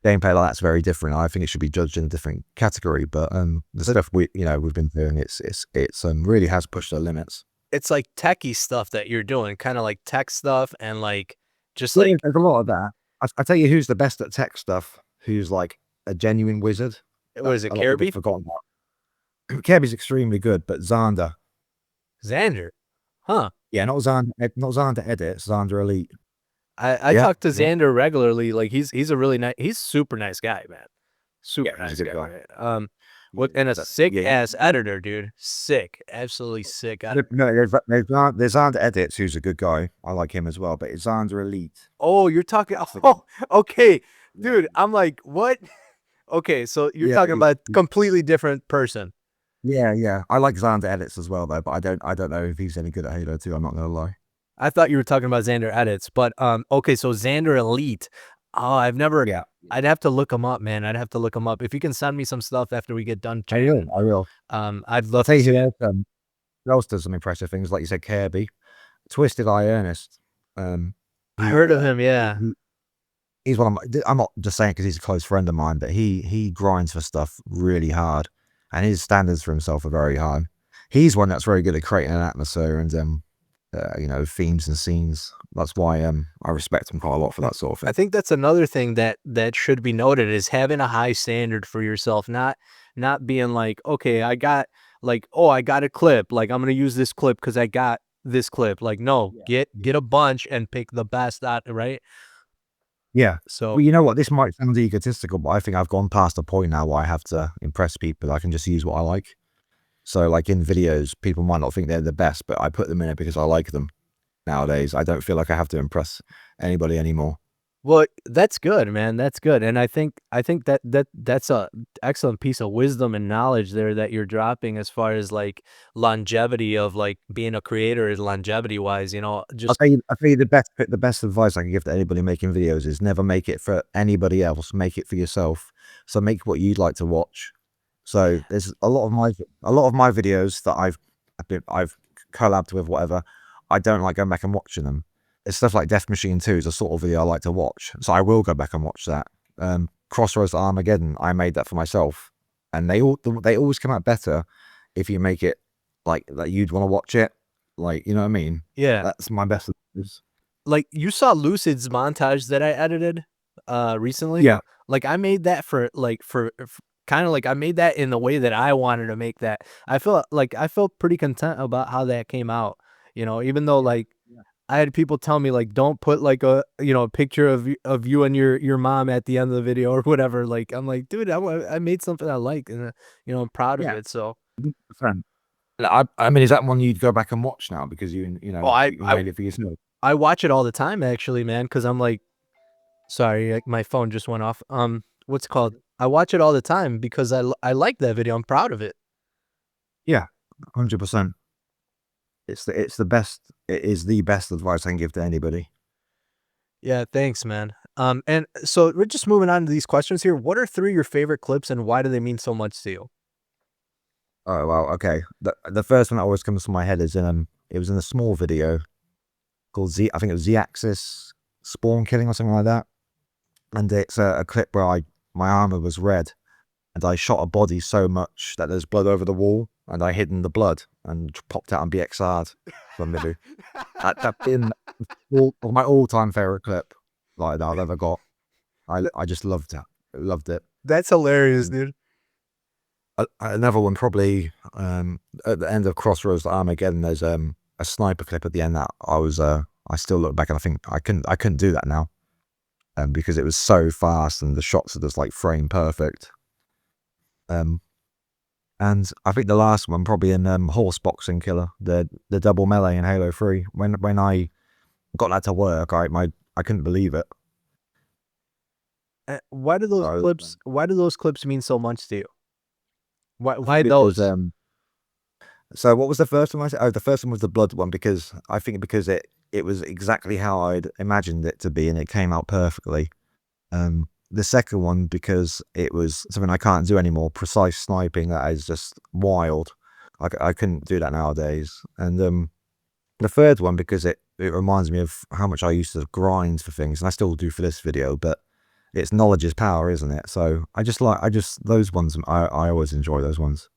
Gameplay like that's very different. I think it should be judged in a different category. But the stuff we've been doing, it's really has pushed the limits. It's like techie stuff that you're doing, kind of like tech stuff and like just Yeah, like there's a lot of that. I tell you who's the best at tech stuff, who's like a genuine wizard. what is it, A lot of people Kirby? have forgotten about. Kirby's extremely good, but Zander. Zander. Huh. Yeah, not Zander Edit, ZanderElite. I Yeah, talk to yeah. Zander regularly. Like he's a really nice, he's super nice guy, man. Super Yeah, he's nice a good guy. guy. Right? What and a Yeah. sick ass editor, dude. Sick, absolutely sick. No, there's Zander Edits, who's a good guy. I like him as well, but it's ZanderElite. Oh, you're talking. Oh, okay, dude. I'm like, what? Okay, so you're Yeah, talking about a completely different person. yeah. I like Zander Edits as well, though, but I don't know if he's any good at Halo 2. I'm not gonna lie. I thought you were talking about Zander edits, but okay, so ZanderElite. Oh, I've never. Yeah, I'd have to look him up, man. I'd have to look him up. If you can send me some stuff after we get done, I will. I'd I'll love tell to you see. who else does some impressive things, like you said, Kirby. Twisted Eye Ernest. I heard of him, yeah. He's one of my. I'm not just saying because he's a close friend of mine, but he grinds for stuff really hard, and his standards for himself are very high. He's one that's very good at creating an atmosphere and you know, themes and scenes. That's why I respect him quite a lot for that sort of thing. I think that's another thing that should be noted is having a high standard for yourself, not being like, okay, I got like, oh, I got a clip, like I'm gonna use this clip because I got this clip. Like, no, get a bunch and pick the best out, right? Yeah. So Well, you know what? This might sound egotistical, but I think I've gone past the point now where I have to impress people. I can just use what I like. So, like in videos, people might not think they're the best, but I put them in it because I like them. Nowadays, I don't feel like I have to impress anybody anymore. well, that's good, man. That's good, and I think that's a excellent piece of wisdom and knowledge there that you're dropping as far as like longevity of like being a creator is longevity wise. You know, just I'll tell you the best advice I can give to anybody making videos is never make it for anybody else. Make it for yourself. So make what you'd like to watch. So there's a lot of my videos that I've collabed with, whatever. I don't like going back and watching them. It's stuff like Death Machine 2 is a sort of video I like to watch, so I will go back and watch that. Crossroads to Armageddon, I made that for myself, and they always come out better if you make it like that you'd want to watch it. Like, you know what I mean? yeah. That's my best advice. Like you saw Lucid's montage that I edited. recently. Yeah. Like I made that for kind of like I made that in the way that I wanted to make that. I felt pretty content about how that came out. Even though like Yeah. I had people tell me like don't put like a picture of you and your mom at the end of the video or whatever. Like I'm like, dude, I made something I like and I'm proud of Yeah. it. So 100%. I mean, is that one you'd go back and watch now because oh, I you I made it for yourself? I watch it all the time actually, man, because I'm like, sorry, like, my phone just went off. What's it called? I watch it all the time because I like that video. I'm proud of it. Yeah, 100%. It's the best. It is the best advice I can give to anybody. Yeah, thanks, man. And so we're just moving on to these questions here. What are 3 of your favorite clips and why do they mean so much to you? Oh well, okay. The first one that always comes to my head is it was in a small video called I think it was Z-axis spawn killing or something like that, and it's a clip where my armor was red, and I shot a body so much that there's blood over the wall, and I hidden the blood and popped out on BXR'd from the video. That's been my all-time favorite clip like that I've ever got. I just loved it. Loved it. That's hilarious, dude. Another one probably at the end of Crossroads to Armageddon. There's a sniper clip at the end that I still look back and I think I couldn't do that now, because it was so fast and the shots are just like frame perfect. And I think the last one probably in Horse Boxing Killer, the double melee in Halo 3. When I got that to work, I couldn't believe it. Why do those So, clips? Why do those clips mean so much to you? Why because those? so what was the first one I said? Oh, the first one was the blood one because I think because it was exactly how I'd imagined it to be and it came out perfectly. The second one because it was something I can't do anymore, precise sniping that is just wild. I couldn't do that nowadays. And the third one because it reminds me of how much I used to grind for things, and I still do for this video, but it's knowledge is power, isn't it? So I just those ones. I always enjoy those ones.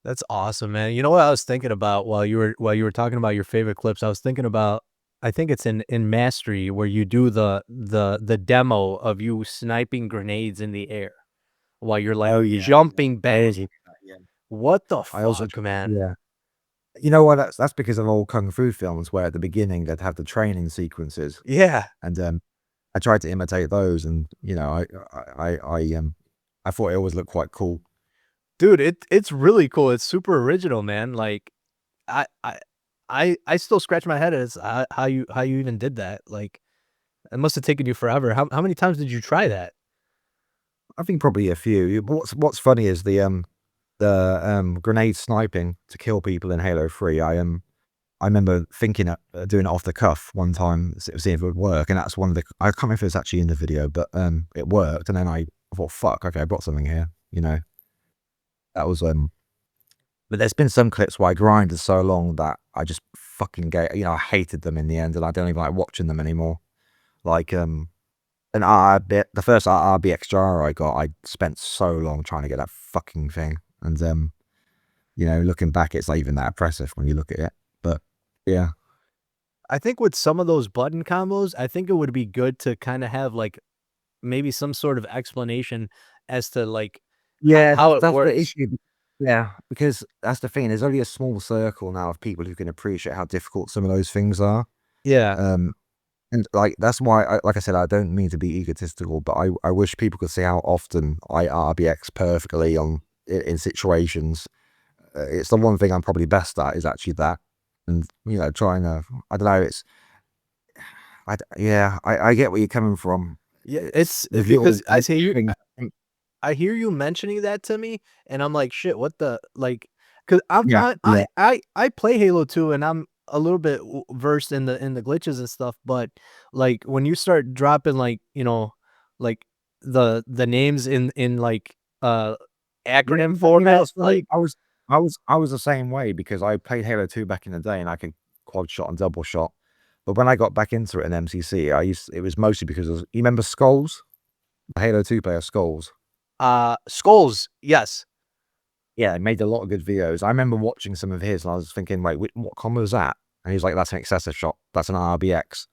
That's awesome, man. You know what I was thinking about while you were talking about your favorite clips? I was thinking about I think it's in Mastery where you do the demo of you sniping grenades in the air while you're like Oh yeah, jumping back. yeah. What the I also fuck, man? yeah. You know what? That's because of old kung fu films where at the beginning they'd have the training sequences, Yeah. and I tried to imitate those, and I thought it always looked quite cool. Dude, it's really cool. It's super original, man. Like I I I still scratch my head as how you even did that. Like it must have taken you forever. How many times did you try that? I think probably a few. What's funny is the grenade sniping to kill people in Halo 3. I remember thinking doing it off the cuff one time, see if it would work, and that's one of the I can't remember if it was actually in the video, but it worked, and then I thought, fuck, okay, I got something here, That was but there's been some clips where I grinded so long that I just fucking I hated them in the end, and I don't even like watching them anymore. Like the first RRBX jar I got, I spent so long trying to get that fucking thing, and looking back, it's not even that impressive when you look at it. But yeah, I think with some of those button combos, I think it would be good to kind of have like maybe some sort of explanation as to like yeah, how it that's the works. issue. Yeah, because that's the thing. There's only a small circle now of people who can appreciate how difficult some of those things are. Yeah. Um, and like that's why, like I said, I don't mean to be egotistical, but I wish people could see how often I RBX perfectly in situations. It's the one thing I'm probably best at is actually that, and trying to. I don't know. I get where you're coming from. Yeah, it's There's because little things. I hear you mentioning that to me, and I'm like, shit, what the like? Because I'm Yeah, yeah. I play Halo 2, and I'm a little bit versed in the glitches and stuff. But like when you start dropping like like the names in like acronym format, like I was the same way because I played Halo 2 back in the day and I could quad shot and double shot. But when I got back into it in MCC, it was mostly because you remember Skulls? The Halo 2 player Skulls. skulls, yes. Yeah, he made a lot of good videos. I remember watching some of his and I was thinking, wait, what combo is that? And he was like, that's an excessive shot. That's an RBX.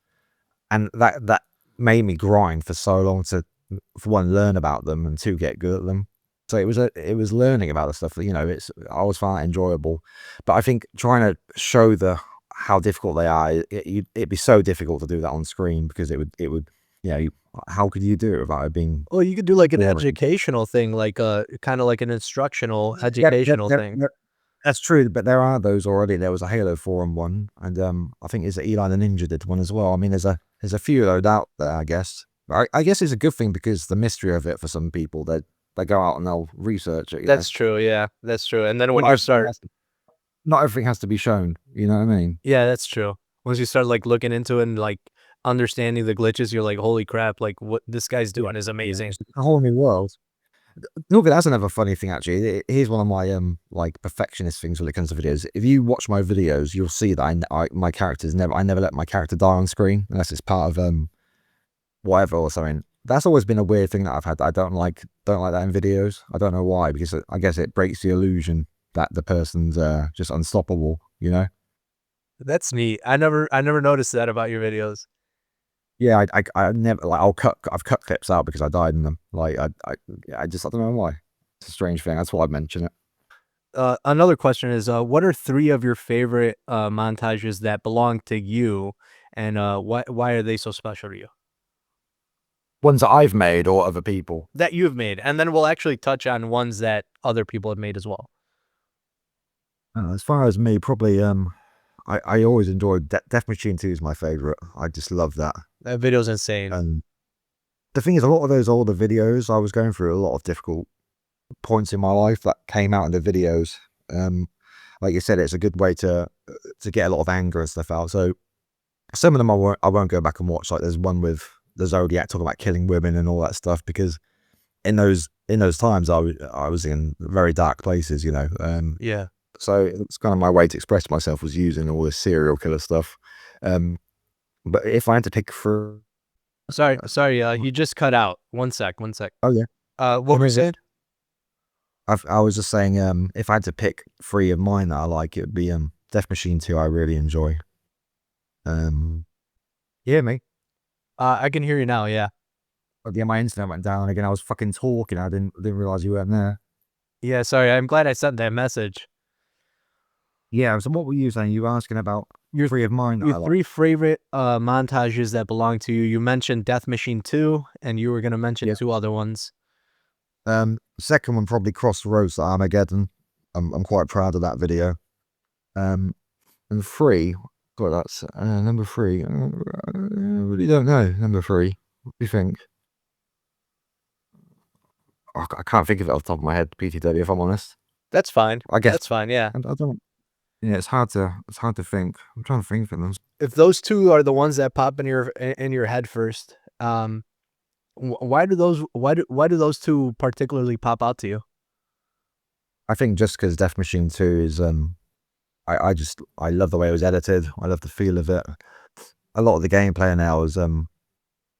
And that made me grind for so long to, for one, learn about them, and two, get good at them. So it was learning about the stuff that, you know, I always found it enjoyable. But I think trying to show how difficult they are, it'd be so difficult to do that on screen, because it would, you know, how could you do it without it being? Well, you could do like an boring? educational thing, like kind of like an instructional, Yeah, educational thing. that's true, but there are those already. There was a Halo forum one, and I think it's Eli the Ninja did one as well. I mean, there's a few of those out there, I guess. But I guess it's a good thing, because the mystery of it for some people, they go out and they'll research it. You That's know? true. Yeah, that's true. And then when Not you everything start, has to- not everything has to be shown. You know what I mean? yeah, that's true. Once you start like looking into it and like understanding the glitches, you're like, holy crap! Like what this guy's doing is amazing. It's a whole new world. Look, that's another funny thing, actually. Here's one of my like perfectionist things when it comes to videos. If you watch my videos, you'll see that I never let my character die on screen unless it's part of whatever or something. That's always been a weird thing that I've had. That I don't like that in videos. I don't know why, because I guess it breaks the illusion that the person's just unstoppable. You know? That's neat. I never noticed that about your videos. Yeah, I never, like, I've cut clips out because I died in them. Like I don't know why. It's a strange thing. That's why I mention it. Another question is, what are 3 of your favorite montages that belong to you, and why are they so special to you? Ones that I've made or other people. That you've made, and then we'll actually touch on ones that other people have made as well. As far as me, probably I always enjoyed Death Machine 2 is my favorite. I just love that. That video's insane. And the thing is, a lot of those older videos, I was going through a lot of difficult points in my life that came out in the videos. Like you said, it's a good way to get a lot of anger and stuff out. So some of them I won't go back and watch. Like there's one with the Zodiac talking about killing women and all that stuff, because in those times I was in very dark places, you know. Yeah. So it's kind of my way to express myself, was using all this serial killer stuff. But if I had to pick for, Sorry, you just cut out. One sec. oh yeah, What were you saying? I was just saying, if I had to pick 3 of mine that I like, it would be Death Machine 2. I really enjoy. Yeah, me. I can hear you now. Yeah. But yeah, my internet went down again. I was fucking talking. I didn't realize you weren't there. Yeah. Sorry. I'm glad I sent that message. Yeah. So what were you saying? You were asking about your 3 of mine that I Your like. 3 favorite montages that belong to you. You mentioned Death Machine 2, and you were gonna mention 2 other ones. Second one, probably Crossroads to Armageddon. I'm quite proud of that video. And 3, God, that's number 3. I really don't know. Number 3. What do you think? Oh, I can't think of it off the top of my head, PTW, if I'm honest. That's fine. I guess That's fine. Yeah. I don't. Yeah, it's hard to think. I'm trying to think of them. If those 2 are the ones that pop in your head first, why do those 2 particularly pop out to you? I think just because Death Machine 2 is I love the way it was edited. I love the feel of it. A lot of the gameplay now is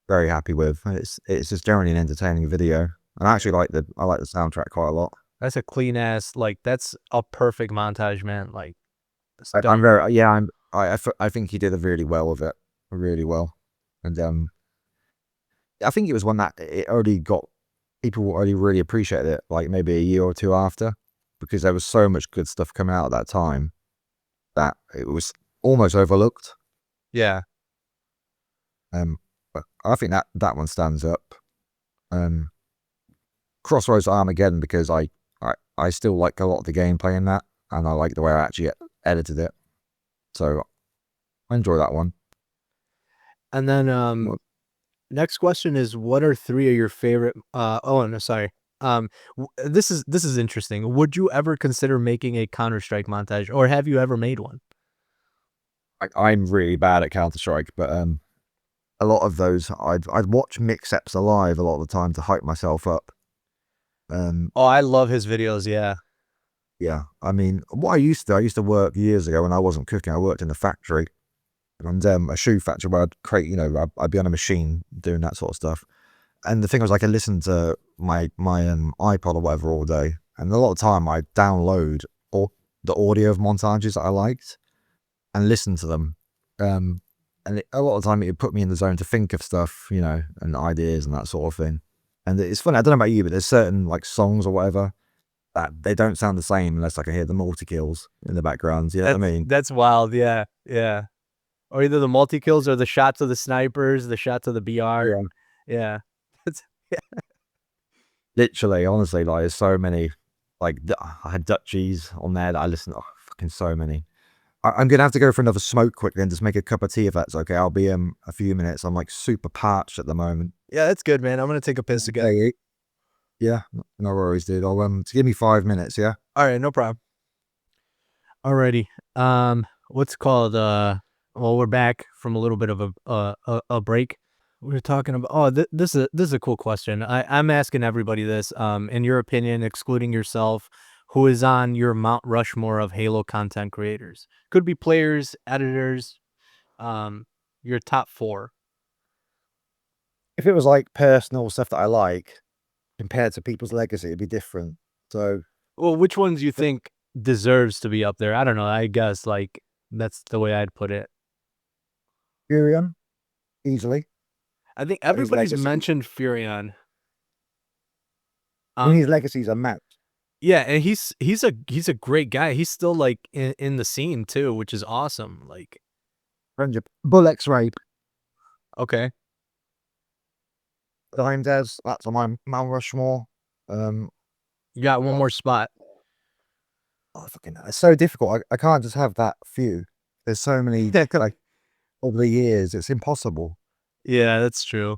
very happy with. It's just generally an entertaining video. And I actually like the soundtrack quite a lot. That's a clean ass, like that's a perfect montage, man. Like I think he did it really well with it. Really well. And I think it was one that people already really appreciated it, like maybe a year or 2 after, because there was so much good stuff coming out at that time that it was almost overlooked. Yeah. But I think that one stands up. Crossroads Armageddon, because I still like a lot of the gameplay in that, and I like the way I actually edited it. So I enjoy that one. And then next question is, what are 3 of your favorite oh no, sorry. This is interesting. Would you ever consider making a Counter-Strike montage, or have you ever made one? I'm really bad at Counter-Strike, but a lot of those I'd watch mix-ups alive a lot of the time to hype myself up. Oh, I love his videos. Yeah. Yeah, I mean, what I used to work years ago when I wasn't cooking. I worked in a factory, and a shoe factory where I'd create, you know, I'd be on a machine doing that sort of stuff. And the thing was, like, I listened to my iPod or whatever all day, and a lot of the time I'd download all the audio of montages that I liked and listen to them. and a lot of the time it would put me in the zone to think of stuff, you know, and ideas and that sort of thing. And it's funny, I don't know about you, but there's certain like songs or whatever that they don't sound the same unless I can hear the multi-kills in the background. You know what I mean? That's wild. Yeah, yeah. Or either the multi kills or the shots of the snipers, the shots of the BR. Yeah. Yeah. That's, Literally, honestly, like there's so many. Like I had Dutchies on there that I listened to. Oh, fucking so many. I'm gonna have to go for another smoke quickly and just make a cup of tea if that's okay. I'll be a few minutes. I'm like super parched at the moment. yeah, that's good, man. I'm gonna take a piss again. Hey, yeah, no worries, dude. I'll just give me 5 minutes. Yeah. All right, no problem. Alrighty. What's called? Well, we're back from a little bit of a break. We were talking about. Oh, this is a cool question. I'm asking everybody this. In your opinion, excluding yourself, who is on your Mount Rushmore of Halo content creators? Could be players, editors. Your top 4. If it was like personal stuff that I like compared to people's legacy, it'd be different. So Well, which ones do you think deserves to be up there? I don't know. I guess like that's the way I'd put it. Furion, easily. I think His everybody's legacy. mentioned Furion. I mean, his legacy's a match. Yeah, and he's a great guy. He's still like in the scene too, which is awesome. Like, Friendship. Bullets rape. okay, Danchi, that's on my Mount Rushmore. Um, you got one more spot. oh, fucking, it's so difficult. I can't just have that few. There's so many, like, over the years, it's impossible. Yeah, that's true.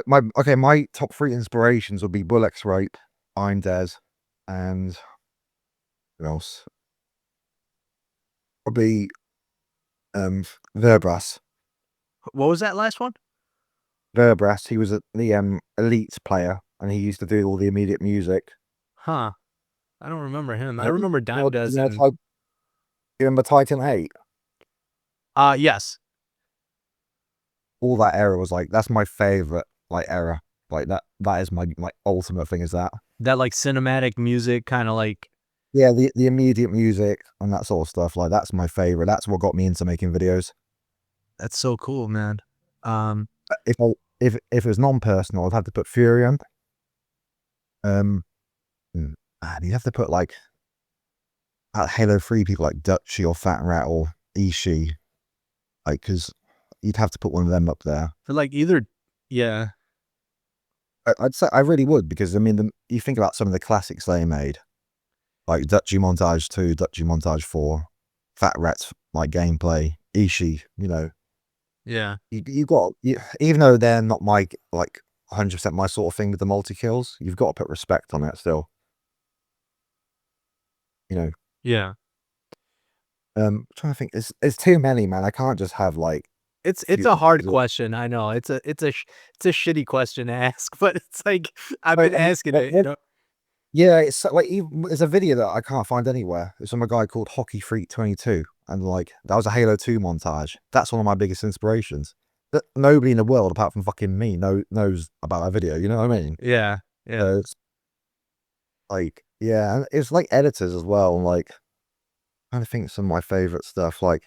My top 3 inspirations would be Bullets rape, I'm Des, and what else? Probably Verbras. What was that last one? Verbras, he was the elite player, and he used to do all the immediate music. Huh? I don't remember him. I You remember Dime does. And you remember Titan 8? yes, All that era was like, that's my favorite like era. Like that is my ultimate thing is that. that like cinematic music, kind of like. Yeah, the immediate music and that sort of stuff. Like that's my favorite. That's what got me into making videos. That's so cool, man. If it was non-personal, I'd have to put Furion. Man, you'd have to put like Halo 3 people like Dutchy or Fat Rat or Ishii. Like, because you'd have to put one of them up there. For like either, yeah, I'd say I really would, because I mean, you think about some of the classics they made, like Dutchy Montage 2, Dutchy Montage 4, Fat Rat's like gameplay, Ishii, you know, yeah, even though they're not my like 100% my sort of thing with the multi kills, you've got to put respect on it still. You know, yeah. trying to think, there's too many, man. I can't just have like It's few- a hard question. I know it's a shitty question to ask, but it's like I've been asking it. You know? Yeah, it's like there's a video that I can't find anywhere. It's from a guy called Hockey Freak 22, and like that was a Halo 2 montage. That's one of my biggest inspirations. That nobody in the world apart from fucking me knows about that video. You know what I mean? Yeah, yeah. It's like, yeah, and it's like editors as well. And like, I'm trying to think of some of my favorite stuff, like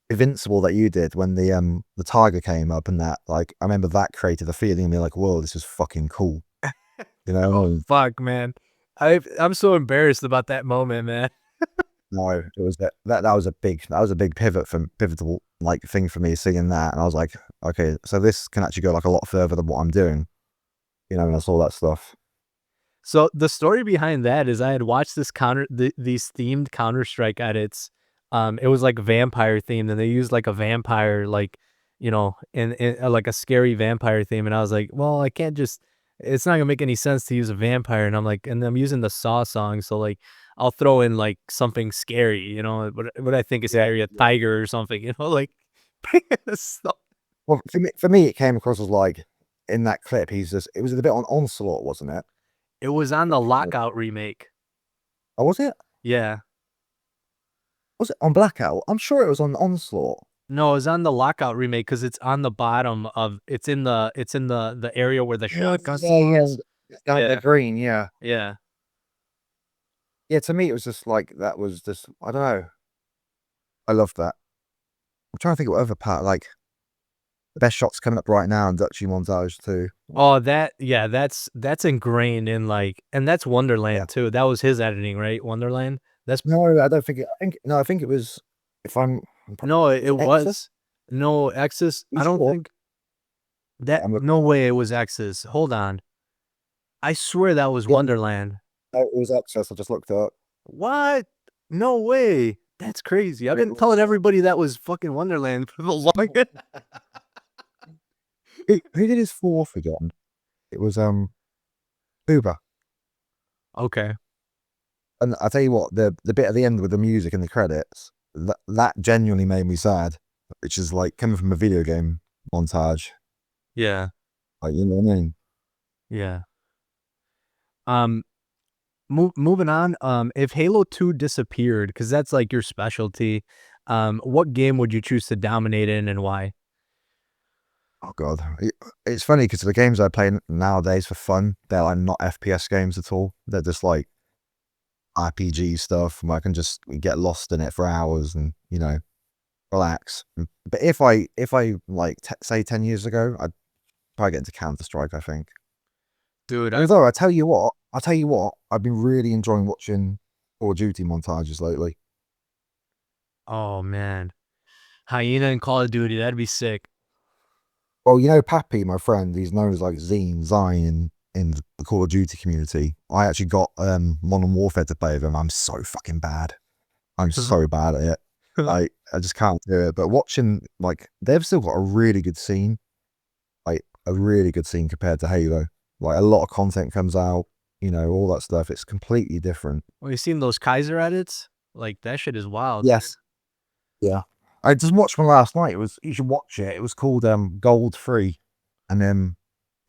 Invincible that you did when the tiger came up and that. Like, I remember that created a feeling in me like, whoa, this is fucking cool. You know? Oh fuck, man. I'm so embarrassed about that moment, man. No, it was that was a big pivotal like thing for me seeing that, and I was like, okay, so this can actually go like a lot further than what I'm doing, you know, and I saw that stuff. So the story behind that is I had watched these themed Counterstrike edits. It was like vampire themed, and they used like a vampire, like, you know, in like a scary vampire theme. And I was like, well, I can't just. It's not gonna make any sense to use a vampire. And I'm like, and I'm using the Saw song, so like, I'll throw in like something scary, you know, what I think is scary, a tiger or something, you know, like. So, Well, for me, it came across as like in that clip, it was a bit on Onslaught, wasn't it? it was on the Lockout remake. Oh, was it? Yeah. Was it on Blackout? I'm sure it was on Onslaught. No, it was on the Lockout remake because it's on the bottom of it's in the the area where the shotgun spawns. Like Yeah. the green, yeah. Yeah. Yeah, to me, it was just like, that was just, I don't know. I love that. I'm trying to think of what other part, like the best shots coming up right now in Danchi Montage too. Oh, that's ingrained in like, and that's Yeah. Wonderland too. That was his editing, right? Wonderland. That's No, I don't think it. I think it was. If I'm no, it Exodus. was no X's. You I don't sure? think that. I'm looking. No way, it was X's. Hold on. I swear that was Yeah, Wonderland. no, it was Exodus. I just looked it up. What? No way. That's crazy. I've It been telling was. everybody that was fucking Wonderland for the longest. Who did his fourth again? It was Uber. Okay. And I tell you what, the bit at the end with the music and the credits, that genuinely made me sad. Which is like coming from a video game montage. Yeah. Like, you know what I mean? Yeah. Um, moving on. If Halo 2 disappeared, because that's like your specialty, what game would you choose to dominate in and why? Oh god, it's funny because the games I play nowadays for fun, they're like not FPS games at all. They're just like RPG stuff where I can just get lost in it for hours and relax. But if I like say 10 years ago, I'd probably get into Counterstrike. I think. Dude, Although I tell you what, I've been really enjoying watching Call of Duty montages lately. oh man. Hyena and Call of Duty, that'd be sick. Well, Pappy, my friend, he's known as like Zion in the Call of Duty community. I actually got Modern Warfare to play with him. I'm so fucking bad. I'm so bad at it. I just can't do it. But watching, like, they've still got a really good scene, like a really good scene compared to Halo. Like a lot of content comes out, all that stuff. It's completely different. Well, you seen those Kaiser edits? Like that shit is wild. Yes. Yeah. I just watched one last night. You should watch it. It was called Gold Free, and then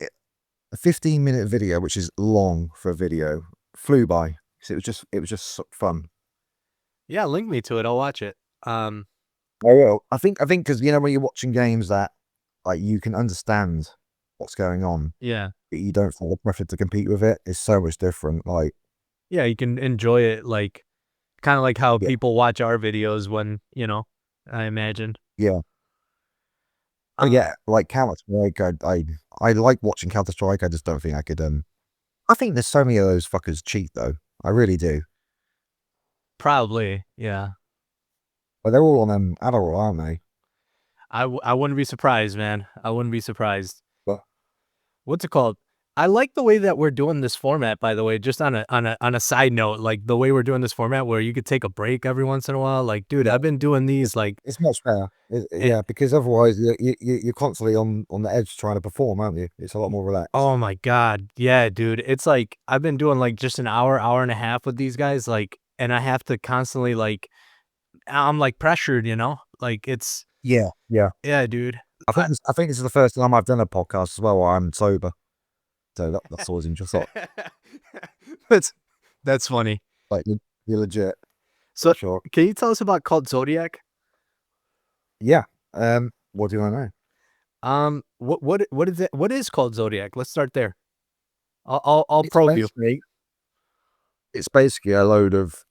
a 15-minute video, which is long for a video, flew by. So it was just fun. Yeah, link me to it. I'll watch it. I will. I think because when you're watching games that like you can understand what's going on, Yeah. but you don't feel the pressure to compete with it. It's so much different. Like, Yeah, you can enjoy it like kind of like how yeah, people watch our videos when, I imagine. yeah. Oh Uh, yeah, like Counter Strike. I like watching Counter Strike. I just don't think I could. I think there's so many of those fuckers cheat though. I really do. Probably. Yeah. But they're all on Adderall, aren't they? I wouldn't be surprised, man. I wouldn't be surprised. But What's it called? I like the way that we're doing this format, by the way, just on a side note, like the way we're doing this format where you could take a break every once in a while. Like, dude, yeah, I've been doing these like it's much better. it, Yeah, because otherwise you're constantly on the edge trying to perform, aren't you? It's a lot more relaxed. oh my God. Yeah, dude. It's like I've been doing like just an hour, hour and a half with these guys, like, and I have to constantly like I'm like pressured, Like it's Yeah, yeah. yeah, dude. I think this is the first time I've done a podcast as well where I'm sober. So that's always interesting. that's that's funny. Like you're legit, So sure. can you tell us about called Zodiac? Yeah. What do you want to know? What is it? What is called Zodiac? Let's start there. I'll It's probe you. basically it's basically a load of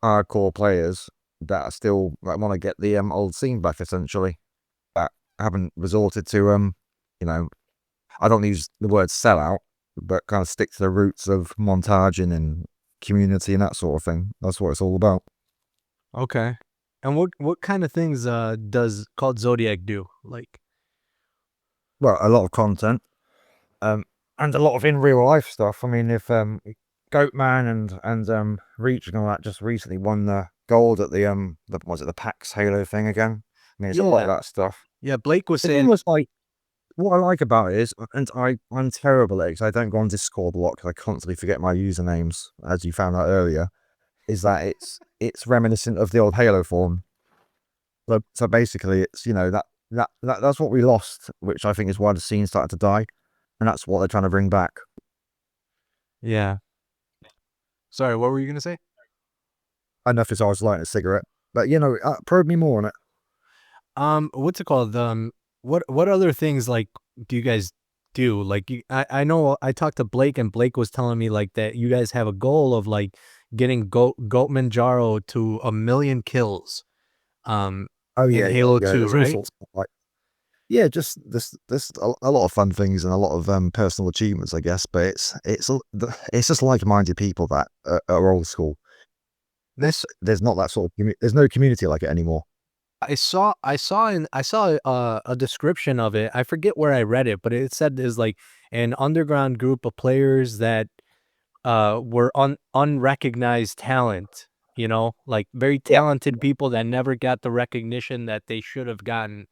hardcore players that are still like want to get the old scene back essentially. That haven't resorted to you know, I don't use the word sellout, but kind of stick to the roots of montaging and community and that sort of thing. That's what it's all about. Okay. And what kind of things does called Zodiac do? Like Well, a lot of content, um, and a lot of in real life stuff. I mean, if Goatman and Reach and all that just recently won the gold at was it the PAX Halo thing again? I mean, it's all like yeah. that stuff. Yeah, Blake was It's saying almost like what I like about it is, and I'm terrible at it 'cause I don't go on Discord a lot because I constantly forget my usernames, as you found out earlier. Is that it's reminiscent of the old Halo form. So basically, it's that's what we lost, which I think is why the scene started to die, and that's what they're trying to bring back. yeah. Sorry, what were you gonna say? Enough is I was lighting a cigarette, but probe me more on it. What's it called? What other things like do you guys do? Like I know I talked to Blake and Blake was telling me like that you guys have a goal of like getting Goat Manjaro to 1 million kills. Um, Oh in yeah, yeah, Halo yeah. 2, There's all right? sorts of like yeah, just this a lot of fun things and a lot of personal achievements, I guess. But it's just like-minded people that are old school. There's not that sort of there's no community like it anymore. I saw a description of it. I forget where I read it, but it said there's like an underground group of players that were unrecognized talent, you know, like very Yeah, talented people that never got the recognition that they should have gotten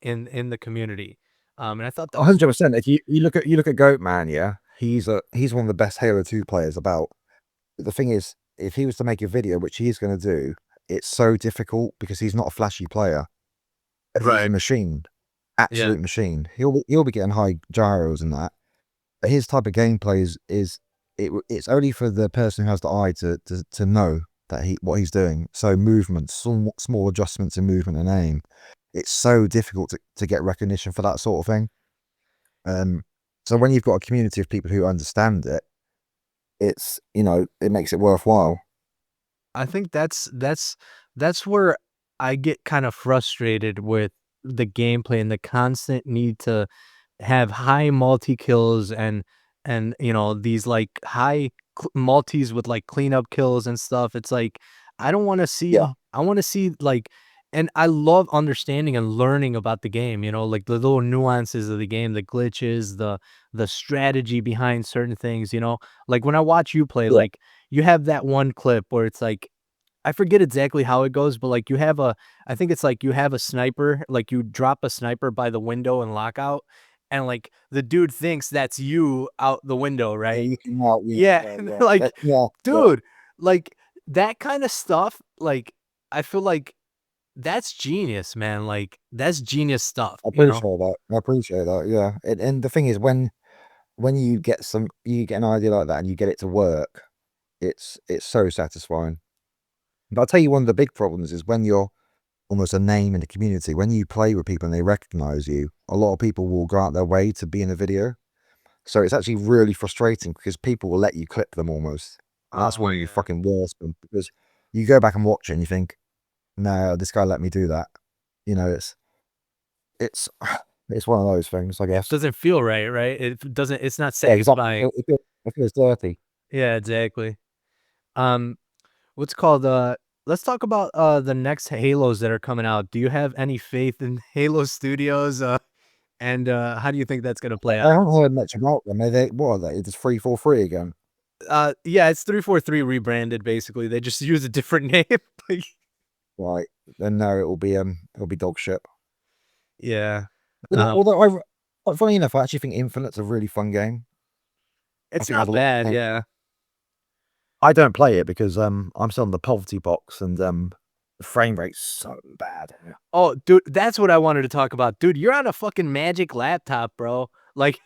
in the community. And I thought that was 100%. If you look at Goat Man, yeah, he's one of the best Halo 2 players about. The thing is, if he was to make a video, which he's going to do, it's so difficult because he's not a flashy player. He's a right. machine, Yeah. absolute machine. He'll be getting high gyros and that. But his type of gameplay it's only for the person who has the eye to know that what he's doing. So movements, small adjustments in movement and aim. It's so difficult to get recognition for that sort of thing. Um, so when you've got a community of people who understand it, it's it makes it worthwhile. I think that's where I get kind of frustrated with the gameplay and the constant need to have high multi kills and you know these like high multis with like cleanup kills and stuff. It's like I don't want to Yeah, see. I want to see like, and I love understanding and learning about the game. You know, like the little nuances of the game, the glitches, the strategy behind certain things. You know, like when I watch you play, yeah. like you have that one clip where it's like I forget exactly how it goes, but, like, you have a I think it's like you have a sniper, like, you drop a sniper by the window in lockout, and, like, the dude thinks that's you out the window, Yeah, right? you can out. Yeah, Yeah, yeah, and yeah. like, Yeah, yeah. dude, like, that kinda stuff, like, I feel like that's genius, man, like, that's genius stuff, I you know? appreciate that. I appreciate that. Yeah, and the thing is, when you get an idea like that and you get it to work, it's so satisfying. But I'll tell you, one of the big problems is when you're almost a name in the community. When you play with people and they recognize you, a lot of people will go out their way to be in a video. So it's actually really frustrating because people will let you clip them almost. And that's Oh, one of your yeah. fucking worst ones because you go back and watch it and you think, no, this guy let me do that. You know, it's it's one of those things, I guess. Doesn't feel right, right? It doesn't it's not Yeah, exactly. satisfying. It feels dirty. Yeah, exactly. Um What's called, let's talk about, the next Halos that are coming out. Do you have any faith in Halo Studios, and, how do you think that's gonna play out? I haven't heard much about them. What are they? It's 343 again. Yeah, it's 343 rebranded, basically. They just use a different name. Like Right. Then no, it'll be dog shit. yeah. Although, Um, although funny enough, I actually think Infinite's a really fun game. I it's think it has not a lot. bad, yeah. I don't play it because I'm still on the poverty box and the frame rate's so bad. Oh, dude, that's what I wanted to talk about. Dude, you're on a fucking Magic laptop, bro. Like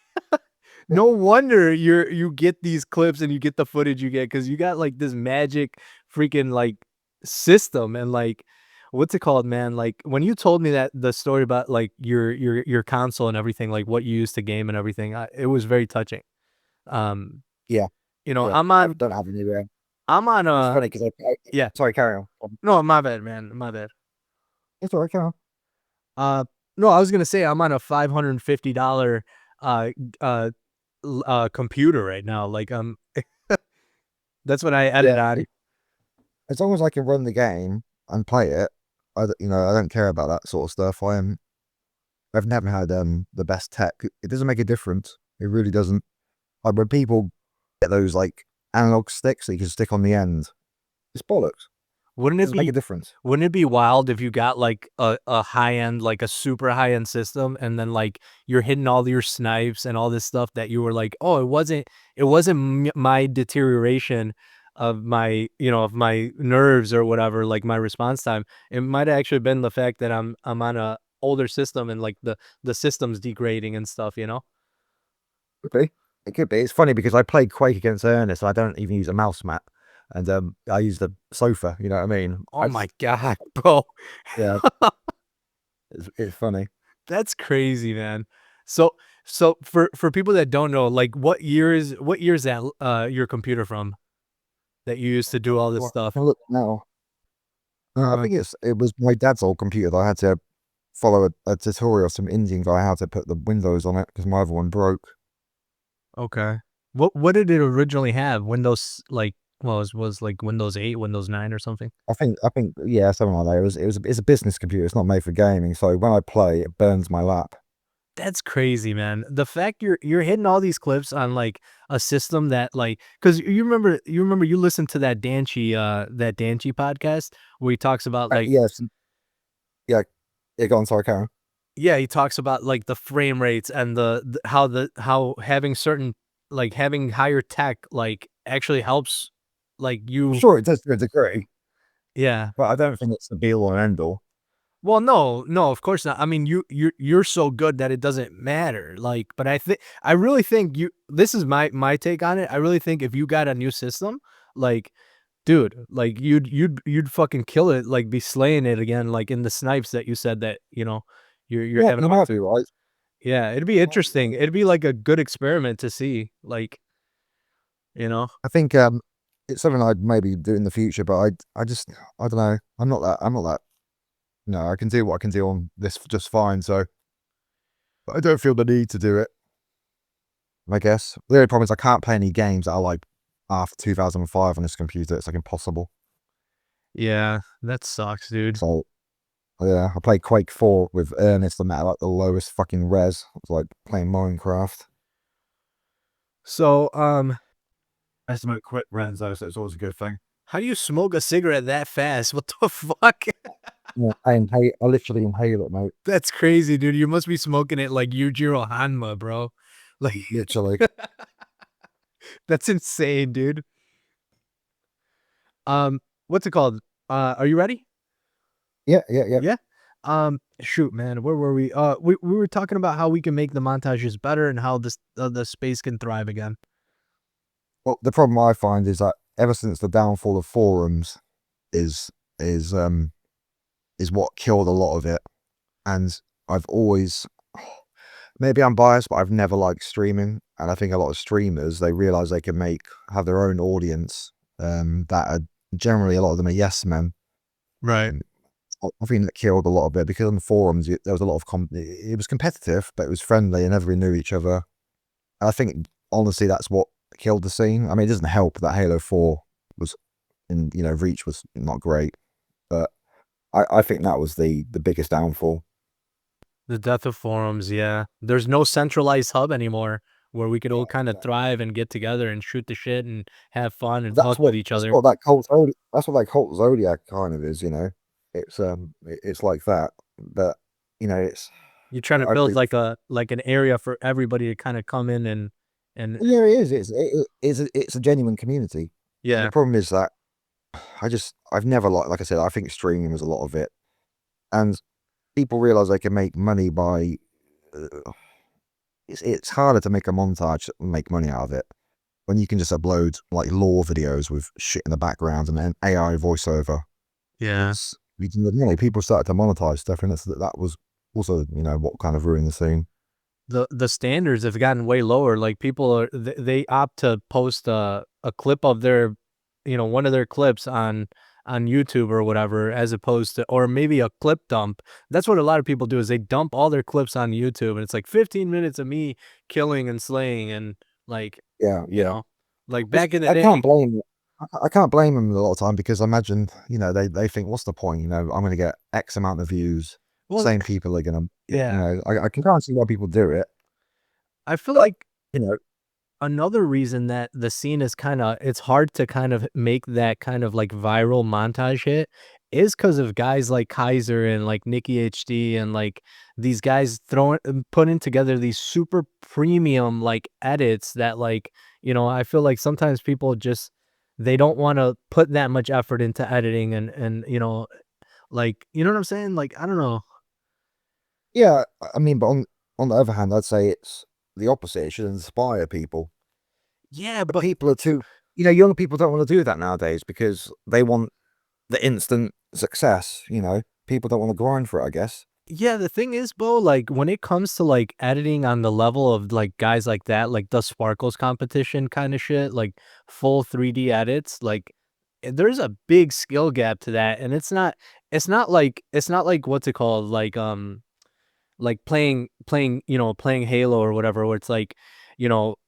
no wonder you get these clips and you get the footage you get because you got like this magic freaking like system and like what's it called, man? Like when you told me that the story about like your console and everything, like what you use to game and everything, it was very touching. Um, Yeah, you know, yeah. I don't have any. I'm on It's a funny because yeah. sorry, carry on. No, my bad, man. My bad. It's alright, carry on. Uh, no, I was gonna say I'm on a $550 uh uh computer right now. Like that's what I edit Yeah, on. as long as I can run the game and play it, I don't care about that sort of stuff. I've never had the best tech. It doesn't make a difference. It really doesn't. Like when people get those like analog sticks that you can stick on the end, it's bollocks. Wouldn't It it doesn't make a be difference. wouldn't it be wild if you got like a high end, like a super high end system, and then like you're hitting all your snipes and all this stuff that you were like, oh, it wasn't my deterioration of my of my nerves or whatever, like my response time. It might have actually been the fact that I'm on a older system and like the system's degrading and stuff. You know? Could be. It could be. It's funny because I played Quake against Ernest. I don't even use a mouse mat, and I use the sofa. You know what I mean? Oh my god, bro. Yeah, it's funny. That's crazy, man. So for people that don't know, like what year is that your computer from that you used to do all this Well, I stuff? can look now. I think it was my dad's old computer that I had to follow a tutorial, some Indian guy how to put the Windows on it because my other one broke. Okay. What did it originally have? Windows like well, was like Windows 8, Windows 9 or something? I think yeah, something like that. It's a business computer. It's not made for gaming. So when I play, it burns my lap. That's crazy, man. The fact you're hitting all these clips on like a system that like because you remember you listened to that Danchi podcast where he talks about like Yes, yeah, yeah. Go on, sorry, Karen. yeah, he talks about like the frame rates and how having certain like having higher tech like actually helps like you Sure, it does to a degree, yeah. but I don't think it's the be all and end all. Well, no, no, of course not. I mean, you're so good that it doesn't matter. Like, but I really think you. This is my take on it. I really think if you got a new system, like, dude, like you'd fucking kill it. Like, be slaying it again. Like in the snipes that you said that you're Yeah, having. you might be right. Yeah, it'd be interesting. It'd be like a good experiment to see. Like, you know. I think it's something I'd maybe do in the future, but I just I don't know. I'm not that. No, I can do what I can do on this just fine. So I don't feel the need to do it. I guess the only problem is I can't play any games that are like after 2005 on this computer. It's like impossible. Yeah, that sucks, dude. So yeah, I played Quake 4 with Ernest. I'm at like the lowest fucking res. It's like playing Minecraft. So, I smoke quick Renzo, so it's always a good thing. how do you smoke a cigarette that fast? What the fuck? Yeah, I literally inhale it, mate. That's crazy, dude. You must be smoking it like Yujiro Hanma, bro. Like, Literally. that's insane, dude. What's it called? Are you ready? Yeah, yeah, yeah. Yeah. Shoot, man, where were we? We were talking about how we can make the montages better and how this the space can thrive again. Well, the problem I find is that ever since the downfall of forums is is um is what killed a lot of it. And I've always maybe I'm biased, but I've never liked streaming. And I think a lot of streamers they realize they can have their own audience. That are generally a lot of them are yes men. Right. I think that killed a lot of it because on the forums there was a lot of it was competitive, but it was friendly and everybody knew each other. And I think honestly that's what killed the scene. I mean, it doesn't help that Halo 4 was in reach was not great, but I think that was the biggest downfall. The death of forums, yeah. There's no centralized hub anymore where we could all kind of thrive and get together and shoot the shit and have fun and fuck with each other. That's what that cult Zodiac kind of is. It's like that, but it's You're trying to I build think like an area for everybody to kind of come in and yeah, it is. It's a genuine community. The yeah. problem is that I've never like I said, I think streaming was a lot of it, and people realize they can make money by. It's harder to make a montage and make money out of it when you can just upload like lore videos with shit in the background and then AI voiceover. Yeah. You can make money. People started to monetize stuff, and that was also what kind of ruined the scene. The standards have gotten way lower. Like people they opt to post a clip of their one of their clips on YouTube or whatever as opposed to or maybe a clip dump. That's what a lot of people do is they dump all their clips on YouTube and it's like 15 minutes of me killing and slaying and like Yeah, you yeah. know like Which back in the I day. can't blame. I can't blame them a lot of time because I imagine they think what's the point? I'm going to get X amount of views. Well, Same people are going to. yeah. I can kind of see why people do it. I feel But like you know, another reason that the scene is it's hard to kind of make that kind of like viral montage hit is because of guys like Kaiser and like Nikki HD and like these guys putting together these super premium like edits that like I feel like sometimes people just they don't want to put that much effort into editing and like you know what I'm saying, like I don't know. yeah. I mean, but on the other hand, I'd say it's the opposite. It should inspire people. Yeah, But but people are too. Young people don't want to do that nowadays because they want the instant success. People don't want to grind for it. I guess. yeah, the thing is, Bo, like when it comes to like editing on the level of like guys like that, like the Sparkles competition kind of shit, like full 3D edits, like there's a big skill gap to that, and it's not like what's it called, like playing, playing Halo or whatever, where it's like,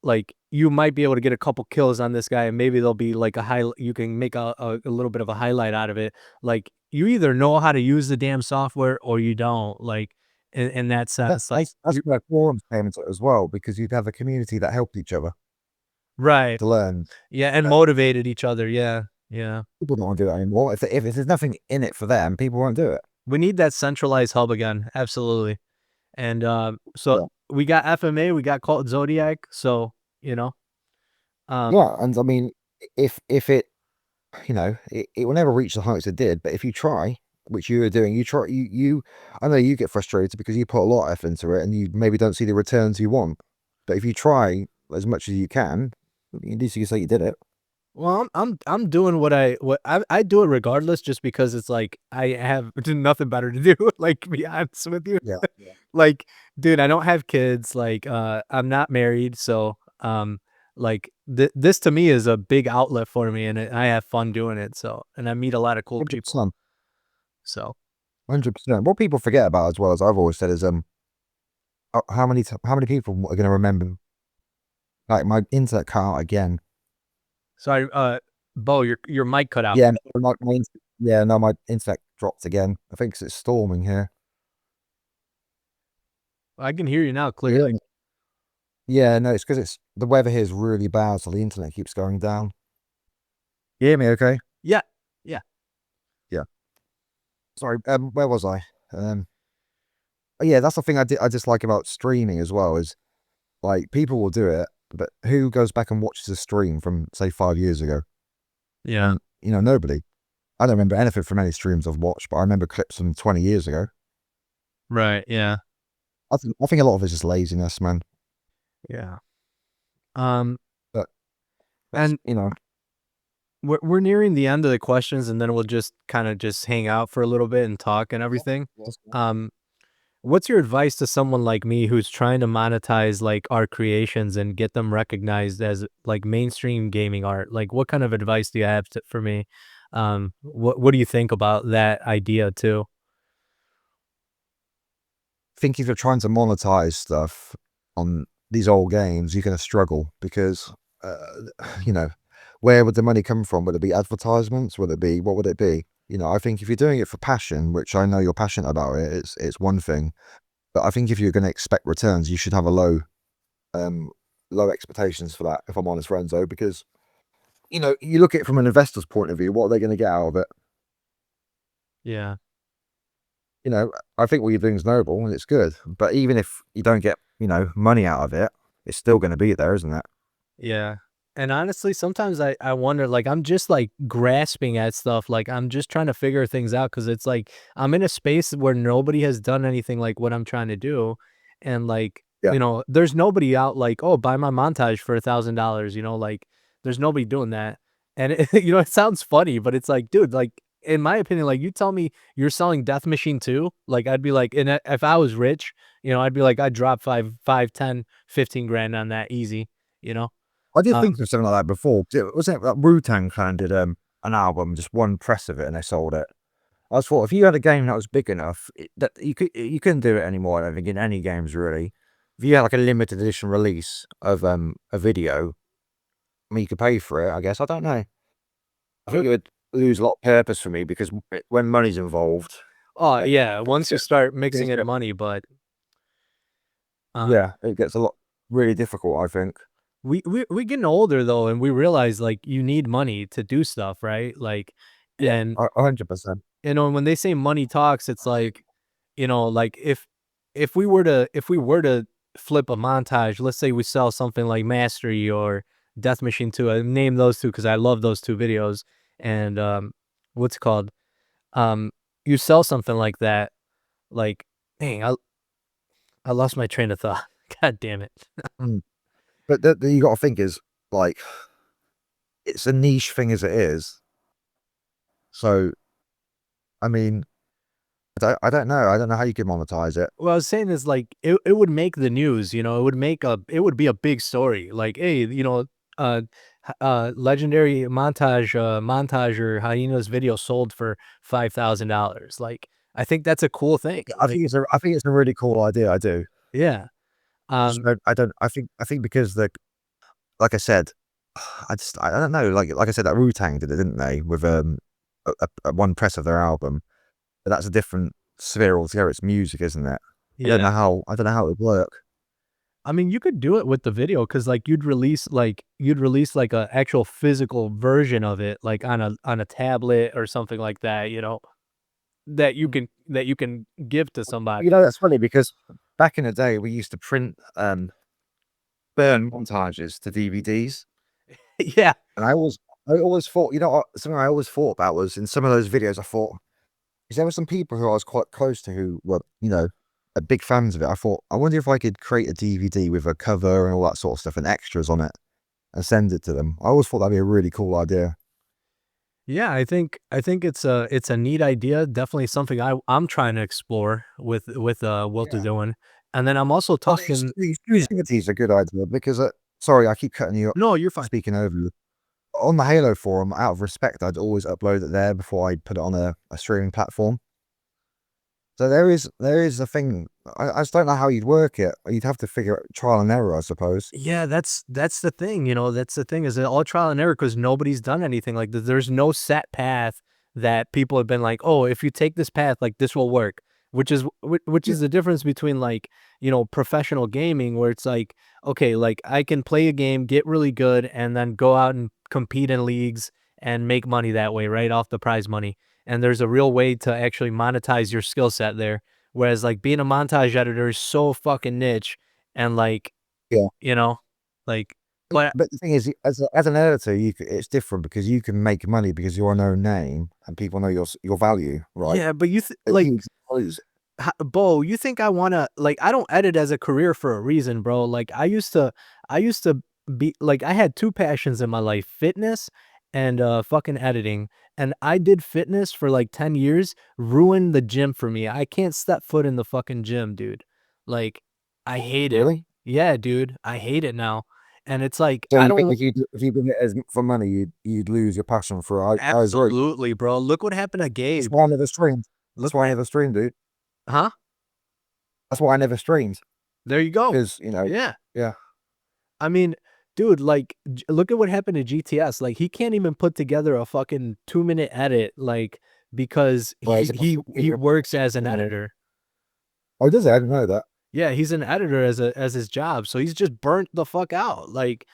like you might be able to get a couple kills on this guy and maybe there'll be like you can make a little bit of a highlight out of it. Like you either know how to use the damn software or you don't. Like in that sense, like That's where forums came into it as well, because you'd have a community that helped each other right. to learn. Yeah, and Uh, motivated each other. Yeah. Yeah. People don't want to do it anymore. If there's nothing in it for them, people won't do it. We need that centralized hub again. Absolutely. And so Yeah. we got FMA, we got called Zodiac. So, you know, um, Yeah, and I mean, if it, it will never reach the heights it did, but if you try, which you are doing, I know you get frustrated because you put a lot of effort into it and you maybe don't see the returns you want. But if you try as much as you can, at least you can say you did it. well, I'm doing what I do it regardless, just because it's like I have nothing better to do. Like, to be honest with you, Yeah. Yeah. like, dude, I don't have kids. Like, I'm not married, so like this to me is a big outlet for me, and I have fun doing it. So, and I meet a lot of cool people. 100%. So, 100%. What people forget about, as well as I've always said, is how many people are going to remember, like, my internet cut out again. sorry, Bo, your mic cut out. Yeah, yeah, no, my internet dropped again. I think 'cause it's storming here. I can hear you now Yeah. clearly. Yeah, no, it's because the weather here is really bad, so the internet keeps going down. You hear me okay? Yeah, yeah, Yeah. Sorry, where was I? Yeah, that's the thing I dislike about streaming as well, is, like, people will do it, but who goes back and watches a stream from, say, 5 years ago? yeah, Nobody. I don't remember anything from any streams I've watched, but I remember clips from 20 years ago. right, yeah, I think a lot of it's just laziness, man. yeah. Um, But that's and you know, we're nearing the end of the questions, and then we'll just kind of just hang out for a little bit and talk and everything. that's cool. Um, what's your advice to someone like me who's trying to monetize like our creations and get them recognized as like mainstream gaming art? Like, what kind of advice do you have for me? What do you think about that idea too? I think if you're trying to monetize stuff on these old games, you're gonna struggle because, uh, you know, where would the money come from? Would it be advertisements? What would it be? I think if you're doing it for passion, which I know you're passionate about it, it's one thing. But I think if you're gonna expect returns, you should have a um, low expectations for that, if I'm honest, Renzo, because, you look at it from an investor's point of view, what are they gonna get out of it? Yeah, I think what you're doing is noble and it's good, but even if you don't get, money out of it, it's still gonna be there, isn't it? yeah. And honestly, sometimes I wonder, like, I'm just like grasping at stuff. Like, I'm just trying to figure things out because it's like I'm in a space where nobody has done anything like what I'm trying to do. And like, Yeah. there's nobody out like, oh, buy my montage for $1,000, like there's nobody doing that. And it sounds funny, but it's like, dude, like, in my opinion, like you tell me you're selling Death Machine 2, like I'd be like, and if I was rich, I'd be like, I'd drop 10, 15 grand on that easy, you know? I did Um, think of something like that before. 'Cause wasn't it that Wu-Tang Clan did, an album, just one press of it, and they sold it. I just thought if you had a game that was big enough, that you couldn't do it anymore, I don't think, in any games really. If you had, like, a limited edition release of, a video, I mean, you could pay for it, I guess, I don't know. I think it would lose a lot of purpose for me because when money's involved, Oh, it yeah, once you gets start gets mixing in a money, but, uh, yeah, it gets a lot really difficult, I think. we getting older though, and we realize, like, you need money to do stuff, right? Like, Yeah, and, 100%. when they say money talks, it's like, like, if we were to flip a montage, let's say we sell something like Mastery or Death Machine 2, I name those 2 because I love those 2 videos, and, what's it called? Um, you sell something like that, like, dang, I lost my train of thought. God damn it. Mm. But the you gotta think is, like, it's a niche thing as it is, so, I mean, I don't know. I don't know how you can monetize it. What I was saying is, like, it would make the news, it would be a big story. Like, hey, uh, legendary montage or Hyena's video sold for $5,000. Like, I think that's a cool thing. I Like, think it's a really cool idea. I do. yeah. I don't. I think because like I said, I don't know. Like I said, that Wu-Tang did it, didn't they? With one press of their album, but that's a different sphere altogether. It's music, isn't it? Yeah. I don't know how it would work. I mean, you could do it with the video because like you'd release like a actual physical version of it, like on a tablet or something like that, you know, that you can give to somebody. You know, that's funny because back in the day, we used to print burn montages to DVDs, Yeah. and I always thought, you know, something I always thought about was in some of those videos. I thought, is there were some people who I was quite close to who were, you know, big fans of it. I thought, I wonder if I could create a DVD with a cover and all that sort of stuff and extras on it and send it to them. I always thought that'd be a really cool idea. Yeah, I think it's a neat idea. Definitely something I'm trying to explore with what they're Yeah. doing. And then I'm also I think talking. the Yeah. exclusivity is a good idea because, sorry, I keep cutting you up, No, you're fine. speaking over you. On the Halo forum, out of respect, I'd always upload it there before I put it on a streaming platform. So there is a thing. I just don't know how you'd work it. You'd have to figure out trial and error, I suppose. Yeah, that's the thing, you know, that's the thing is that all trial and error because nobody's done anything like this. There's no set path that people have been like, oh, if you take this path, like this will work, which Yeah. is the difference between like, you know, professional gaming where it's like, okay, like I can play a game, get really good, and then go out and compete in leagues and make money that way, right off the prize money. And there's a real way to actually monetize your skill set there. Whereas like being a montage editor is so fucking niche and like Yeah. you know? Like, but But the thing is, as an editor, it's different because you can make money because you're a known name and people know your value, right? yeah, but But like, you lose. Bo, you think I wanna like, I don't edit as a career for a reason, bro. Like, I used to be like, I had 2 passions in my life, fitness and, fucking editing, and I did fitness for, like, 10 years, ruined the gym for me. I can't step foot in the fucking gym, dude. Like, I hate it. Really? Yeah, dude, I hate it now, and it's like, So I you think don't if you did it as for money, you'd lose your passion for it. I agree. absolutely, bro. Look what happened to That's Gabe. why I never streamed. That's Look why I what never streamed, dude. huh? That's why I never streamed There you go. because you know, Yeah. yeah, I mean, dude, like, look at what happened to GTS. Like, he can't even put together a fucking 2-minute edit, like, because well, he works as an editor. oh, does it? I didn't know that. Yeah, he's an editor as his job, so he's just burnt the fuck out. Like,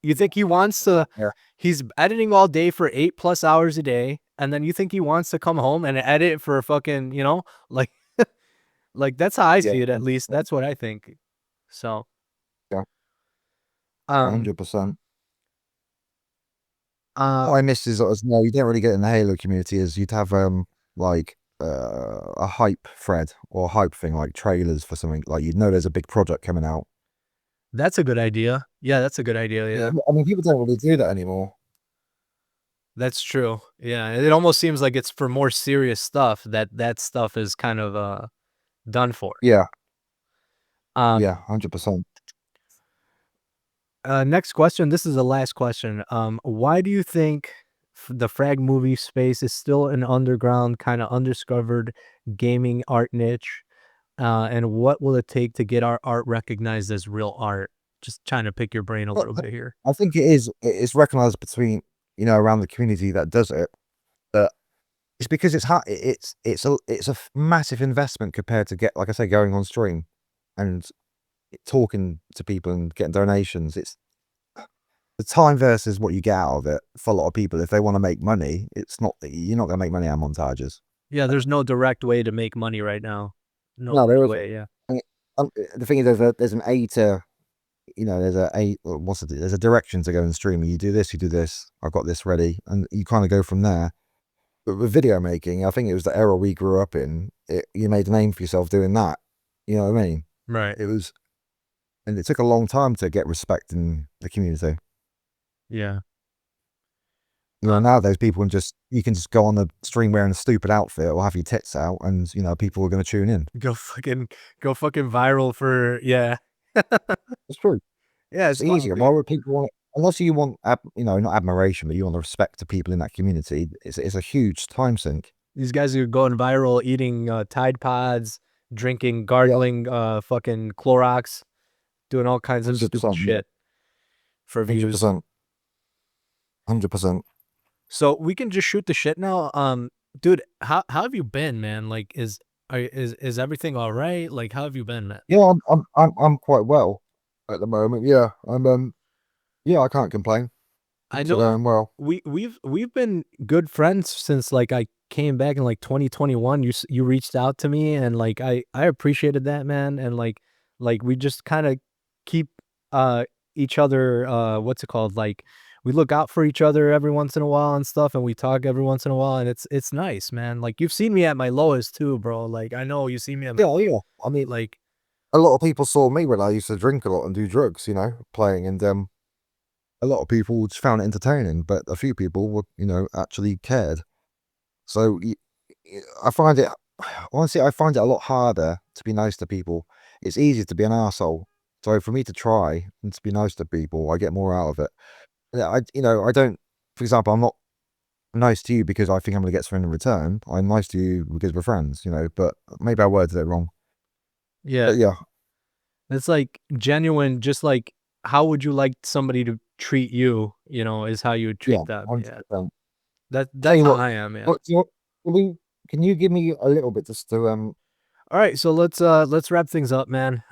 you think he wants to? Yeah, He's editing all day for 8+ hours a day, and then you think he wants to come home and edit for fucking, you know, like, like that's how I yeah, see it. At least that's what I think. So, yeah, um, 100%. uh, What I missed is no, you don't really get in the Halo community is you'd have like a hype thread or a hype thing like trailers for something like you'd know there's a big project coming out. that's a good idea. Yeah, that's a good idea. Yeah. Yeah, I mean people don't really do that anymore. That's true. Yeah, it almost seems like it's for more serious stuff that stuff is kind of done for. Yeah, Um, yeah, 100%. next question. This is the last question. Why do you think the Frag movie space is still an underground, kind of undiscovered gaming art niche? And what will it take to get our art recognized as real art? Just trying to pick your brain a But little bit here. I think it's recognized between around the community that does it. But it's because it's hard. It's a massive investment compared to get like I say going on stream and talking to people and getting donations. It's the time versus what you get out of it for a lot of people. If they want to make money, it's not you're not going to make money on montages. Yeah, there's no direct way to make money right now. No No, there isn't. way. Yeah. I mean, the thing is, there's an A to there's there's a direction to go and stream. You do this, you do this. I've got this ready, and you kind of go from there. But with video making, I think it was the era we grew up in. You made a name for yourself doing that. You know what I mean? Right. It was, and it took a long time to get respect in the community. Yeah. You know, nowadays people you can just go on the stream wearing a stupid outfit or have your tits out, and people are going to tune in. Go fucking viral for yeah. It's true. Yeah, It's it's fun, easier. dude. Why would people want? unless you want, not admiration, but you want the respect to people in that community, it's a huge time sink. These guys are going viral eating Tide Pods, drinking, Yeah, gargling fucking Clorox, doing all kinds of stupid 100%. Yeah, shit for views. 100%. 100%. So we can just shoot the shit now. Dude, how have you been, man? Like, is everything all right? Like, how have you been, man? Yeah, I'm quite well at the moment. Yeah, yeah, I can't complain. I Things are know going well. we've been good friends since like I came back in like 2021. You reached out to me and like I appreciated that, man. And like we just kind of keep uh each other what's it called? Like we look out for each other every once in a while and stuff, and we talk every once in a while, and it's nice, man. Like you've seen me at my lowest too, bro. Like I know you see me at Yeah, yeah. I mean, like a lot of people saw me when I used to drink a lot and do drugs, playing, and a lot of people just found it entertaining, but a few people would, actually cared. So I find it, honestly, I find it a lot harder to be nice to people. It's easier to be an arsehole. So for me to try and to be nice to people, I get more out of it. Yeah, I don't, for example, I'm not nice to you because I think I'm going to get something in return. I'm nice to you because we're friends, but maybe I worded it wrong. yeah, But yeah, it's like genuine, just like how would you like somebody to treat you, is how you would yeah, treat them. Yeah. 100%. Tell That's you how what, I am, yeah. what, do you, can you give me a little bit just to, All right, so let's wrap things up, man.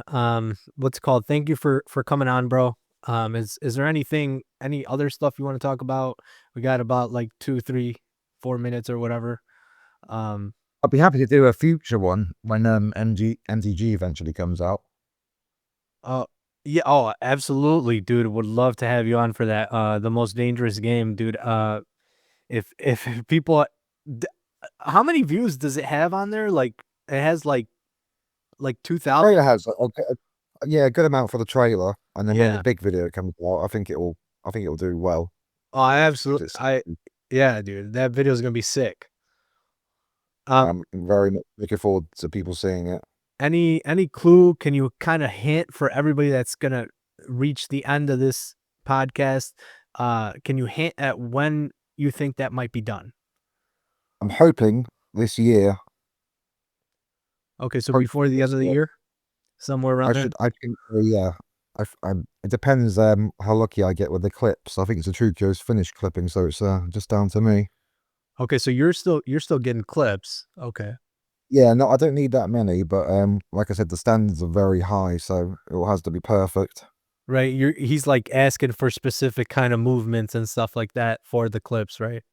What's it called? Thank you for coming on, bro. Is there any other stuff you want to talk about? We got about like 2, 3, 4 minutes or whatever. Um, I'd be happy to do a future one when MTG eventually comes out. oh yeah, oh, absolutely, dude. Would love to have you on for that. The most dangerous game, dude. If people, d- how many views does it have on there? Like it has like 2,000. Trailer has yeah, a good amount for the trailer, and then when the Yeah. big video comes out, I think it'll do well. Oh, I 'Cause absolutely, it's yeah, dude. That video is gonna be sick. Um, I'm very much looking forward to people seeing it. any clue? Can you kind of hint for everybody that's gonna reach the end of this podcast? Can you hint at when you think that might be done? I'm hoping this year. Okay, so before Hopefully the end this of the year. year, somewhere around there. I think so, yeah. It depends how lucky I get with the clips. I think ZRTROOKIO's finished clipping, so it's just down to me. Okay, so you're still getting clips. Okay, Yeah, no, I don't need that many, but like I said, the standards are very high, so it has to be perfect. right. He's like asking for specific kind of movements and stuff like that for the clips, right?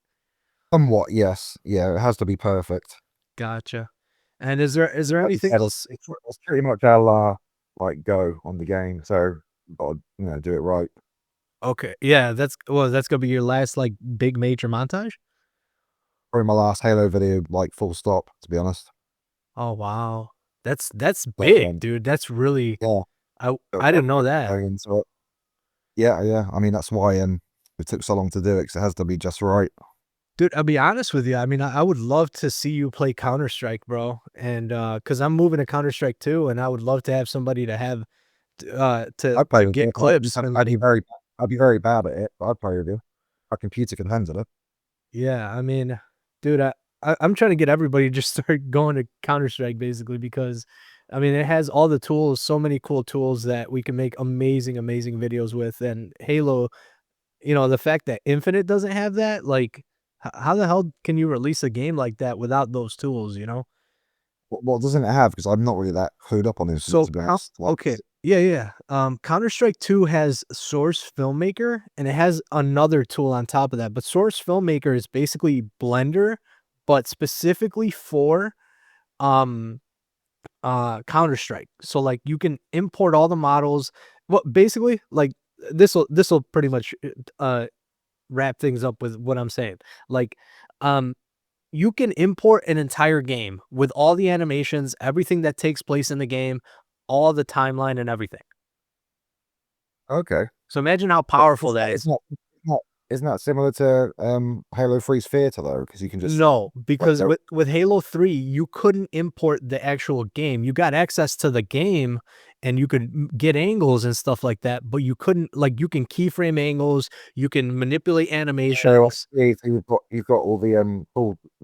Somewhat, yes. Yeah, it has to be perfect. Gotcha. And is there Like you anything said, else? it's pretty much our like go on the game, so gotta do it right. Okay, yeah, that's gonna be your last like big major montage. Probably my last Halo video, like full stop. To be honest, Oh, wow. That's but big, dude. That's really yeah, I didn't know that. going into it. Yeah, yeah. I mean, that's why it took so long to do it, 'cause it has to be just right. Dude, I'll be honest with you. I mean, I would love to see you play Counter-Strike, bro. And because I'm moving to Counter-Strike too, and I would love to have somebody to have to I'd play with get you. clips and I'd be very bad at it, but I'd play with you. Our computer can handle it. yeah, I mean, dude, I'm trying to get everybody to just start going to Counter-Strike basically because I mean, it has all the tools, so many cool tools that we can make amazing, amazing videos with. And Halo, the fact that Infinite doesn't have that, like, how the hell can you release a game like that without those tools, you know? What doesn't it have? Because I'm not really that clued up on Infinite, So, to be honest. Like, okay, yeah, yeah. Counter-Strike 2 has Source Filmmaker, and it has another tool on top of that. But Source Filmmaker is basically Blender, but specifically for um Counter-Strike. So like you can import all the models. Well, basically, like this will pretty much wrap things up with what I'm saying. Like, um, you can import an entire game with all the animations, everything that takes place in the game, all the timeline and everything. okay. So imagine how But powerful that it's is. not isn't that similar to Halo 3's Theater though? Because you can just No, like because so with Halo 3, you couldn't import the actual game. You got access to the game and you could get angles and stuff like that, but you couldn't, like, you can keyframe angles, you can manipulate animations. Yeah, so you've got all the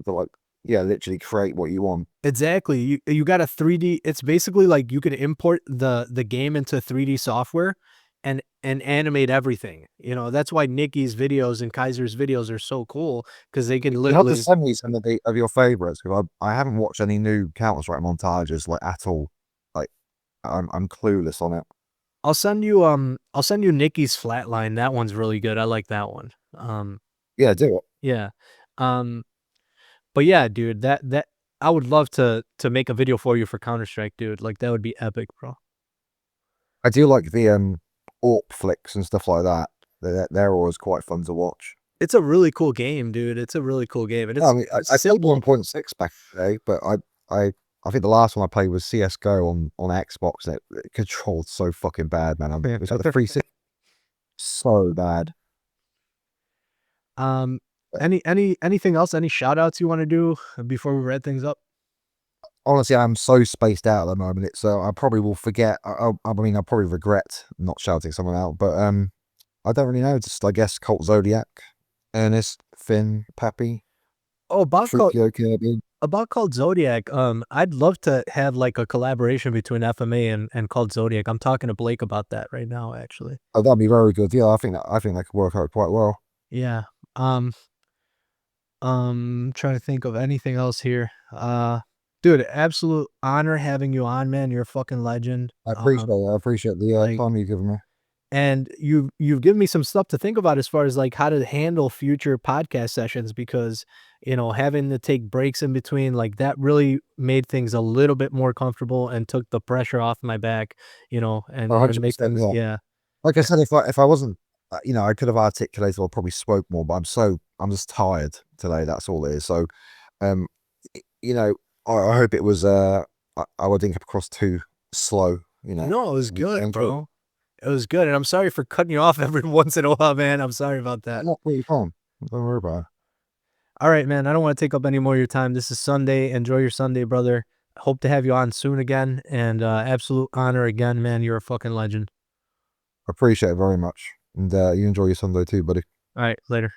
like, yeah, literally create what you want. Exactly. You got a 3D. It's basically like you can import the game into 3D software and animate everything. You know, that's why Nikki's videos and Kaiser's videos are so cool, because they can You have to literally. send me some of your favorites, because I haven't watched any new Counter-Strike montages like at all. Like I'm clueless on it. I'll send you Nikki's Flatline. That one's really good. I like that one. Yeah, do it. Yeah. Um but yeah, dude, that I would love to make a video for you for Counter-Strike, dude. Like, that would be epic, bro. I do like the AWP flicks and stuff like that. They're always quite fun to watch. It's a really cool game, dude. It's a really cool game, and No, I mean, it's I played simple. 1.6 back in the day, but I think the last one I played was CS:GO on Xbox, and it controlled so fucking bad, man. It's like the 360 so bad. Um, anything else? Any shout outs you want to do before we wrap things up? Honestly, I'm so spaced out at the moment. It's I probably will forget. I mean, I'll probably regret not shouting someone out, but I don't really know. Just I guess Colt Zodiac, Ernest, Finn, Pappy, Oh, Trookio, Kirby. about called Zodiac. I'd love to have like a collaboration between FMA and called Zodiac. I'm talking to Blake about that right now, actually. Oh, that'd be very good. Yeah, I think that could work out quite well. Yeah. Trying to think of anything else here. Dude, absolute honor having you on, man. You're a fucking legend. I appreciate it. I appreciate the Like, time you've given me. and you've given me some stuff to think about as far as like how to handle future podcast sessions, because you know, having to take breaks in between, like, that really made things a little bit more comfortable and took the pressure off my back, you know, and make 100%. things, Yeah. yeah. Like I said, if I wasn't, I could have articulated or probably spoke more, but I'm just tired today. That's all it is. So, um, you know, I hope it was I didn't come across too slow. You know, No, it was good, and good. bro. It was good, and I'm sorry for cutting you off every once in a while, man. I'm sorry about that. Not really fun. Don't worry about it. All right, man. I don't want to take up any more of your time. This is Sunday. Enjoy your Sunday, brother. Hope to have you on soon again. And absolute honor again, man. You're a fucking legend. I appreciate it very much, and you enjoy your Sunday too, buddy. All right, later.